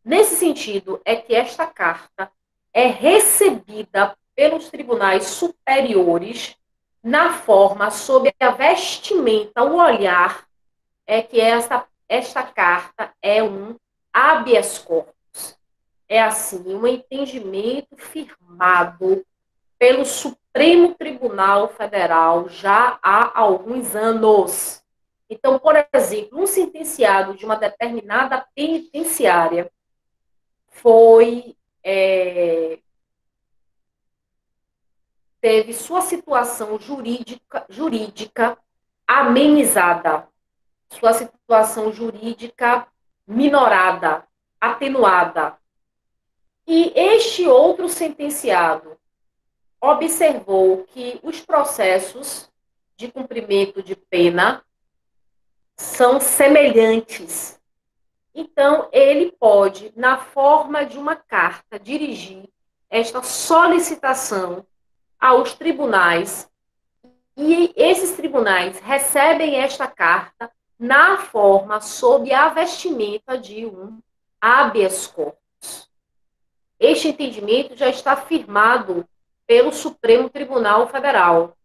Nesse sentido, é que esta carta é recebida pelos tribunais superiores na forma, sob a vestimenta, o olhar, é que esta carta é um habeas corpus. É assim, um entendimento firmado pelo Supremo Tribunal Federal já há alguns anos. Então, por exemplo, um sentenciado de uma determinada penitenciária teve sua situação jurídica amenizada, sua situação jurídica minorada, atenuada. E este outro sentenciado observou que os processos de cumprimento de pena são semelhantes. Então, ele pode, na forma de uma carta, dirigir esta solicitação aos tribunais, e esses tribunais recebem esta carta na forma, sob a vestimenta de um habeas corpus. Este entendimento já está firmado pelo Supremo Tribunal Federal.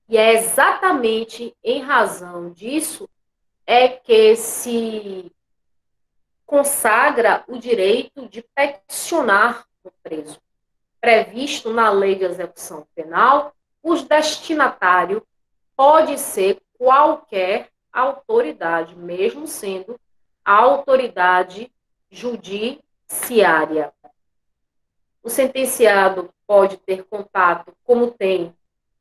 E é exatamente em razão disso é que se consagra o direito de peticionar o preso. Previsto na Lei de Execução Penal, o destinatário pode ser qualquer autoridade, mesmo sendo a autoridade judiciária. O sentenciado pode ter contato, como tem,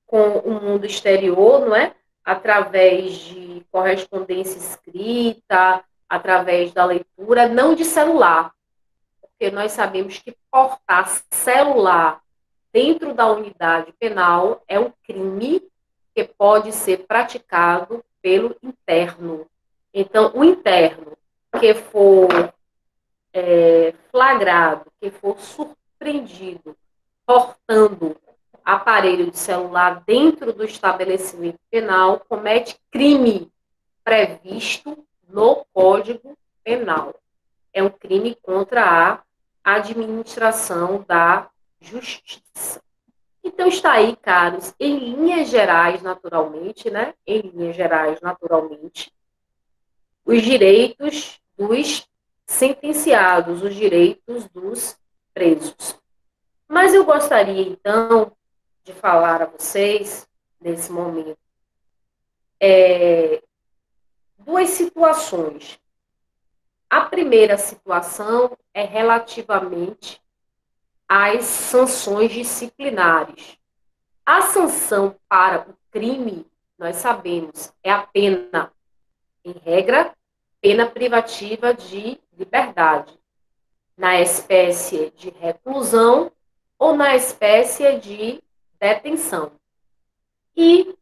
com o mundo exterior, não é? Através de correspondência escrita, através da leitura, não de celular, porque nós sabemos que portar celular dentro da unidade penal é um crime que pode ser praticado pelo interno. Então, o interno que for flagrado, que for surpreendido portando aparelho de celular dentro do estabelecimento penal, comete crime previsto no Código Penal. É um crime contra a administração da justiça. Então, está aí, caros, em linhas gerais, naturalmente, né? Em linhas gerais, naturalmente, os direitos dos sentenciados, os direitos dos presos. Mas eu gostaria, então, de falar a vocês, nesse momento, duas situações. A primeira situação é relativamente às sanções disciplinares. A sanção para o crime, nós sabemos, é a pena, em regra, pena privativa de liberdade, na espécie de reclusão ou na espécie de detenção. E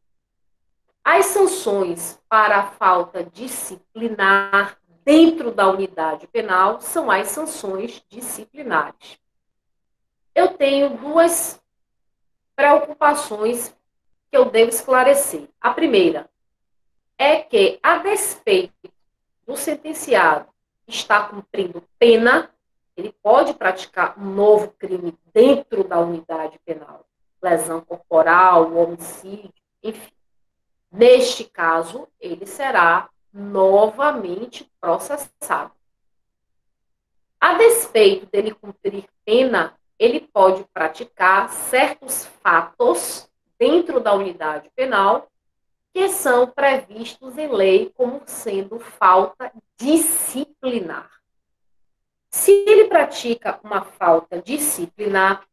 as sanções para a falta disciplinar dentro da unidade penal são as sanções disciplinares. Eu tenho duas preocupações que eu devo esclarecer. A primeira é que, a despeito do sentenciado estar cumprindo pena, ele pode praticar um novo crime dentro da unidade penal, lesão corporal, homicídio, enfim. Neste caso, ele será novamente processado. A despeito dele cumprir pena, ele pode praticar certos fatos dentro da unidade penal que são previstos em lei como sendo falta disciplinar. Se ele pratica uma falta disciplinar,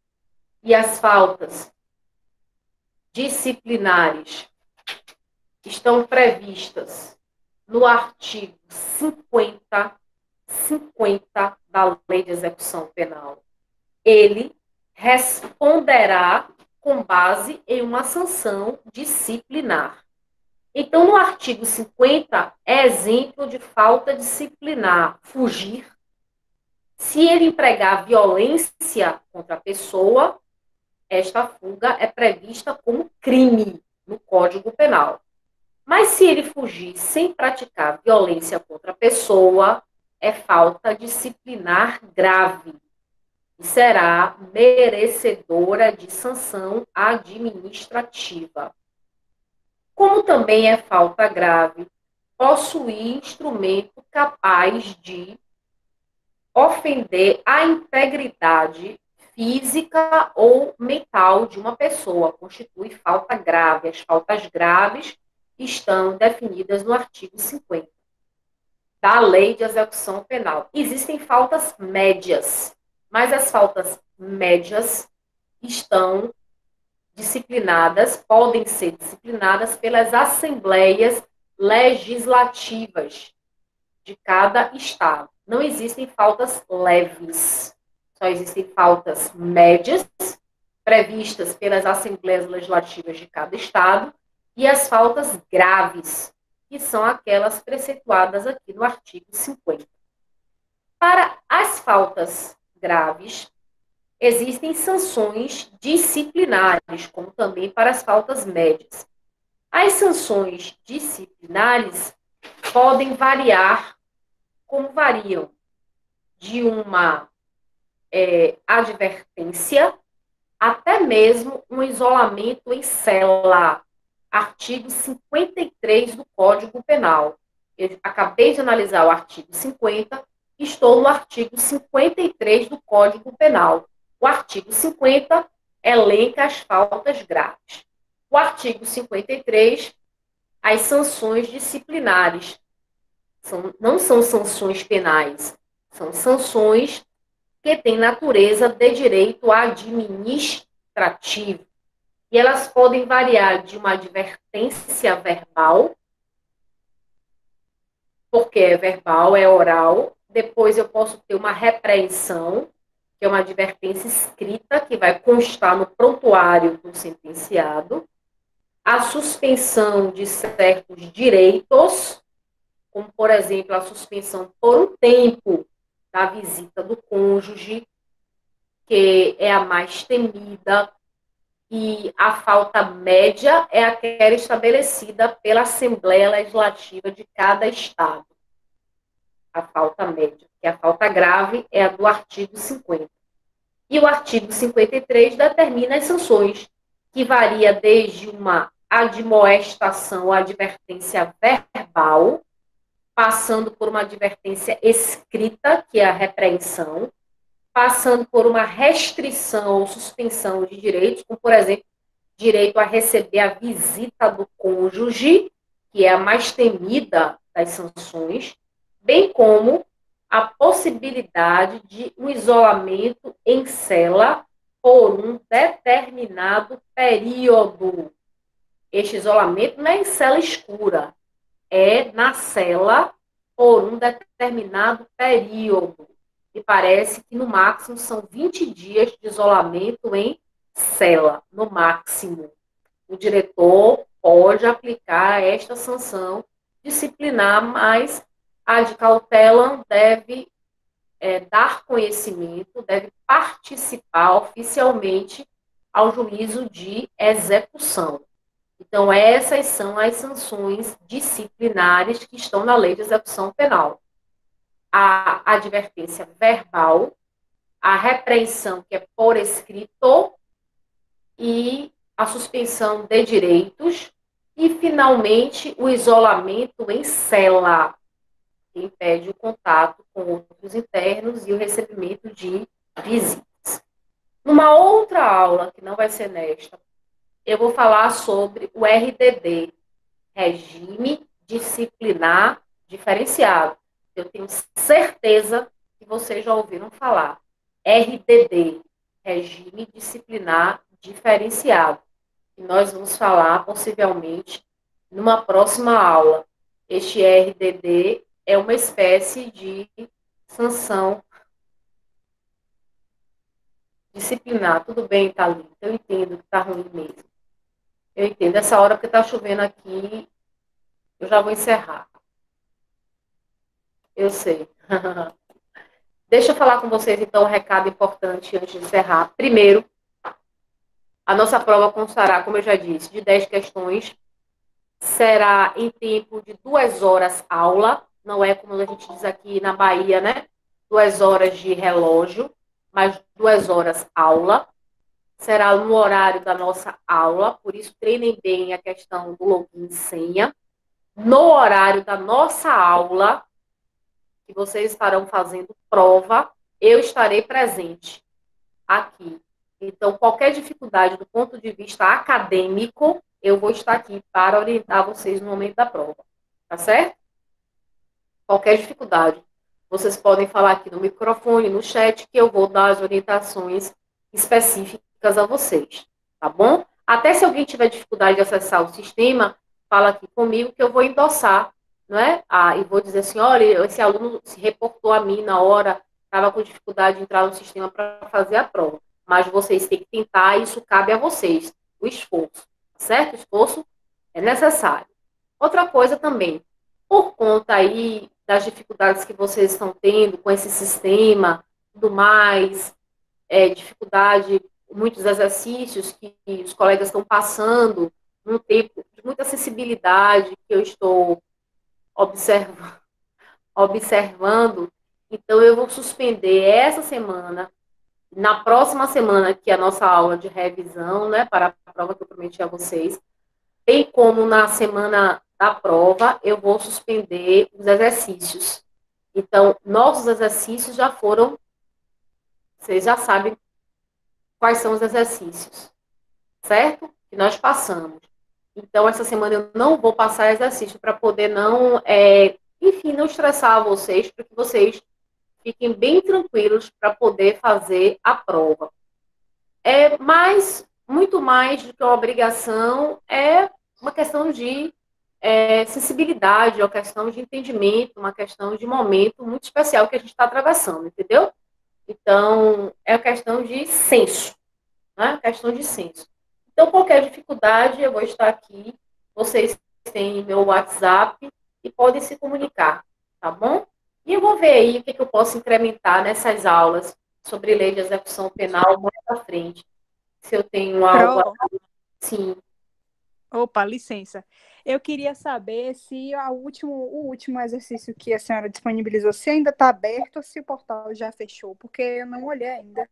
e as faltas disciplinares estão previstas no artigo 50 da Lei de Execução Penal, ele responderá com base em uma sanção disciplinar. Então, no artigo 50, é exemplo de falta disciplinar, fugir. Se ele empregar violência contra a pessoa, esta fuga é prevista como crime no Código Penal. Mas se ele fugir sem praticar violência contra a pessoa, é falta disciplinar grave. e será merecedora de sanção administrativa. Como também é falta grave possuir instrumento capaz de ofender a integridade física ou mental de uma pessoa, constitui falta grave. As faltas graves estão definidas no artigo 50 da Lei de Execução Penal. Existem faltas médias, mas as faltas médias estão disciplinadas, podem ser disciplinadas pelas assembleias legislativas de cada estado. Não existem faltas leves, só existem faltas médias, previstas pelas assembleias legislativas de cada estado, e as faltas graves, que são aquelas preceituadas aqui no artigo 50. Para as faltas graves, existem sanções disciplinares, como também para as faltas médias. As sanções disciplinares podem variar, como variam de uma advertência até mesmo um isolamento em cela. Artigo 53 do Código Penal. Eu acabei de analisar o artigo 50, estou no artigo 53 do Código Penal. O artigo 50 elenca as faltas graves. O artigo 53, as sanções disciplinares. Não são sanções penais, são sanções que têm natureza de direito administrativo. E elas podem variar de uma advertência verbal, porque é verbal, é oral. Depois eu posso ter uma repreensão, que é uma advertência escrita, que vai constar no prontuário do sentenciado. A suspensão de certos direitos, como, por exemplo, a suspensão por um tempo da visita do cônjuge, que é a mais temida, e a falta média é aquela estabelecida pela Assembleia Legislativa de cada estado. A falta média, que a falta grave é a do artigo 50. E o artigo 53 determina as sanções, que varia desde uma admoestação ou advertência verbal, passando por uma advertência escrita, que é a repreensão, passando por uma restrição ou suspensão de direitos, como, por exemplo, direito a receber a visita do cônjuge, que é a mais temida das sanções, bem como a possibilidade de um isolamento em cela por um determinado período. Este isolamento não é em cela escura, é na cela por um determinado período. E parece que no máximo são 20 dias de isolamento em cela, no máximo. O diretor pode aplicar esta sanção disciplinar, mas a de cautela deve dar conhecimento, deve participar oficialmente ao juízo de execução. Então, essas são as sanções disciplinares que estão na Lei de Execução Penal. A advertência verbal, a repreensão, que é por escrito, e a suspensão de direitos, e, finalmente, o isolamento em cela, que impede o contato com outros internos e o recebimento de visitas. Numa outra aula, que não vai ser nesta, eu vou falar sobre o RDD, Regime Disciplinar Diferenciado. Eu tenho certeza que vocês já ouviram falar. RDD, Regime Disciplinar Diferenciado. E nós vamos falar, possivelmente, numa próxima aula. Este RDD é uma espécie de sanção disciplinar. Tudo bem, Thalita? Eu entendo que está ruim mesmo. Eu entendo. Essa hora que está chovendo aqui, eu já vou encerrar. Eu sei. Deixa eu falar com vocês, então, um recado importante antes de encerrar. Primeiro, a nossa prova constará, como eu já disse, de 10 questões. Será em tempo de 2 horas aula. Não é como a gente diz aqui na Bahia, né? 2 horas de relógio. mais 2 horas aula. Será no horário da nossa aula, por isso treinem bem a questão do login e senha. No horário da nossa aula, que vocês estarão fazendo prova, eu estarei presente aqui. Então, qualquer dificuldade do ponto de vista acadêmico, eu vou estar aqui para orientar vocês no momento da prova. Tá certo? Qualquer dificuldade, vocês podem falar aqui no microfone, no chat, que eu vou dar as orientações específicas a vocês. Tá bom? Até se alguém tiver dificuldade de acessar o sistema, fala aqui comigo que eu vou endossar, não é? E vou dizer assim, olha, esse aluno se reportou a mim na hora, estava com dificuldade de entrar no sistema para fazer a prova. Mas vocês têm que tentar, isso cabe a vocês, o esforço, certo? O esforço é necessário. Outra coisa também, por conta aí das dificuldades que vocês estão tendo com esse sistema, tudo mais, dificuldade, muitos exercícios que os colegas estão passando, num tempo de muita acessibilidade que eu estou observando, então eu vou suspender essa semana, na próxima semana, que é a nossa aula de revisão, né, para a prova que eu prometi a vocês, bem como na semana da prova, eu vou suspender os exercícios. Então, nossos exercícios já foram, vocês já sabem quais são os exercícios, certo? Que nós passamos. Então, essa semana eu não vou passar exercício para poder não, enfim, não estressar vocês, para que vocês fiquem bem tranquilos para poder fazer a prova. Mas, muito mais do que uma obrigação, é uma questão de sensibilidade, uma questão de entendimento, uma questão de momento muito especial que a gente está atravessando, entendeu? Então, é uma questão de senso, né? Questão de senso. Então, qualquer dificuldade, eu vou estar aqui, vocês têm meu WhatsApp e podem se comunicar, tá bom? E eu vou ver aí o que eu posso incrementar nessas aulas sobre lei de execução penal mais à frente. Se eu tenho algo... Sim. Opa, licença. Eu queria saber se o último exercício que a senhora disponibilizou, se ainda está aberto ou se o portal já fechou, porque eu não olhei ainda.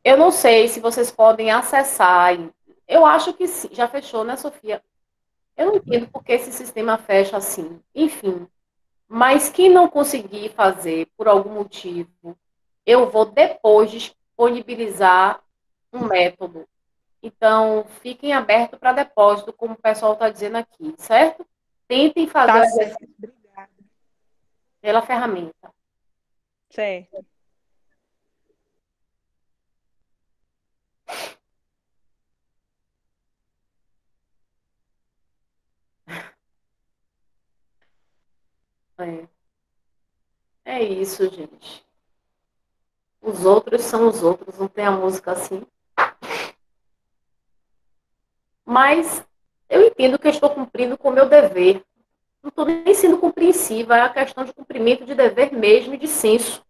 Eu não sei se vocês podem acessar. Eu acho que sim. Já fechou, né, Sofia? Eu não entendo por que esse sistema fecha assim. Enfim. Mas quem não conseguir fazer por algum motivo, eu vou depois disponibilizar um método. Então, fiquem abertos para depósito, como o pessoal está dizendo aqui, certo? Tentem fazer tá certo. Obrigada. Pela ferramenta. Certo. É isso, gente. Os outros são os outros, não tem a música assim. Mas eu entendo que eu estou cumprindo com o meu dever. Não estou nem sendo compreensiva, é a questão de cumprimento de dever mesmo e de senso.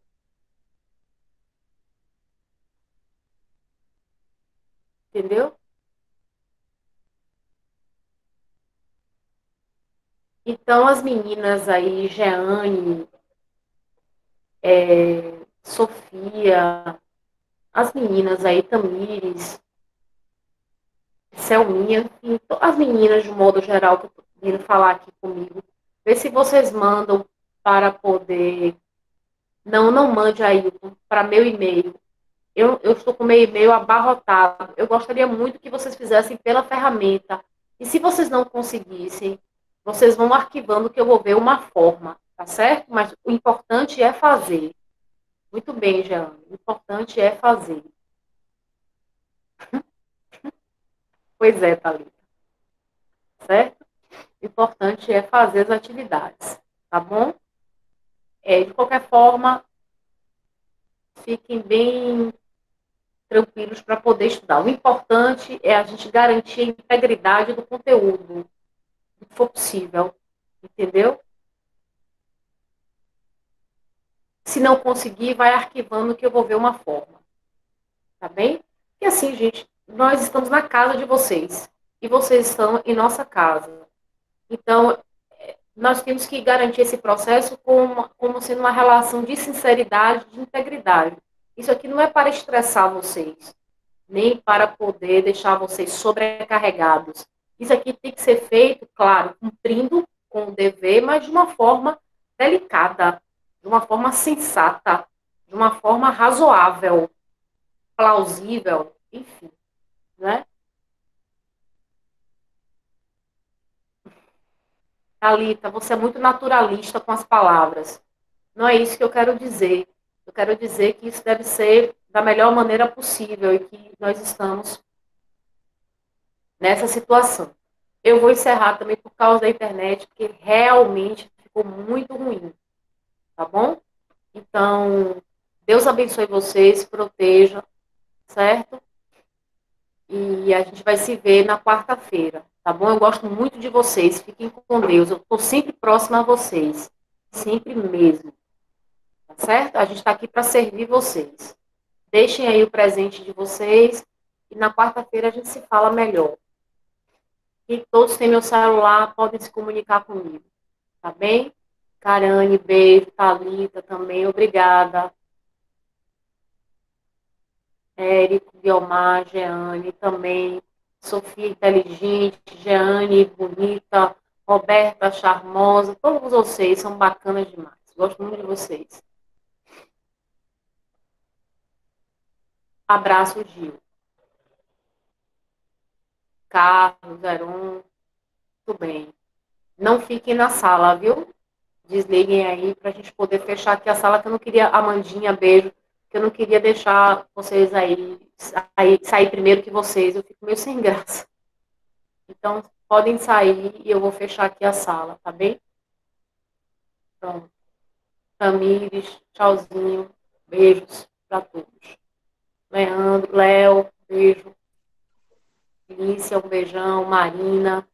Entendeu? Então, as meninas aí, Jeane, Sofia, as meninas aí, Tamires, Selminha, as meninas, de um modo geral, que estão vindo falar aqui comigo, vê se vocês mandam para poder... Não mande aí para meu e-mail. Eu estou com meu e-mail abarrotado. Eu gostaria muito que vocês fizessem pela ferramenta. E se vocês não conseguissem, vocês vão arquivando que eu vou ver uma forma, tá certo? Mas o importante é fazer. Muito bem, Jeane. O importante é fazer. Pois é, Thalita. Certo? O importante é fazer as atividades, tá bom? De qualquer forma, fiquem bem tranquilos para poder estudar. O importante é a gente garantir a integridade do conteúdo, o que for possível, entendeu? Se não conseguir, vai arquivando que eu vou ver uma forma, tá bem? E assim, gente, nós estamos na casa de vocês, e vocês estão em nossa casa. Então, nós temos que garantir esse processo como sendo uma relação de sinceridade, de integridade. Isso aqui não é para estressar vocês, nem para poder deixar vocês sobrecarregados. Isso aqui tem que ser feito, claro, cumprindo com o dever, mas de uma forma delicada, de uma forma sensata, de uma forma razoável, plausível, enfim, né? Thalita, você é muito naturalista com as palavras. Não é isso que eu quero dizer. Eu quero dizer que isso deve ser da melhor maneira possível e que nós estamos nessa situação. Eu vou encerrar também por causa da internet, porque realmente ficou muito ruim, tá bom? Então, Deus abençoe vocês, proteja, certo? E a gente vai se ver na quarta-feira, tá bom? Eu gosto muito de vocês, fiquem com Deus. Eu estou sempre próxima a vocês, sempre mesmo, tá certo? A gente está aqui para servir vocês. Deixem aí o presente de vocês e na quarta-feira a gente se fala melhor. E todos têm meu celular, podem se comunicar comigo, tá bem? Carane, beijo, Thalita também, obrigada. Érico, Guiomar, Jeane também, Sofia inteligente, Jeane bonita, Roberta charmosa, todos vocês são bacanas demais. Gosto muito de vocês. Abraço, Gil. Carlos, Zeron, tudo bem. Não fiquem na sala, viu? Desliguem aí para a gente poder fechar aqui a sala, que eu não queria, Amandinha, beijo, que eu não queria deixar vocês aí sair primeiro que vocês, eu fico meio sem graça. Então, podem sair e eu vou fechar aqui a sala, tá bem? Pronto. Tamires, tchauzinho, beijos para todos. Leandro, Léo, beijo. Lícia, um beijão. Marina,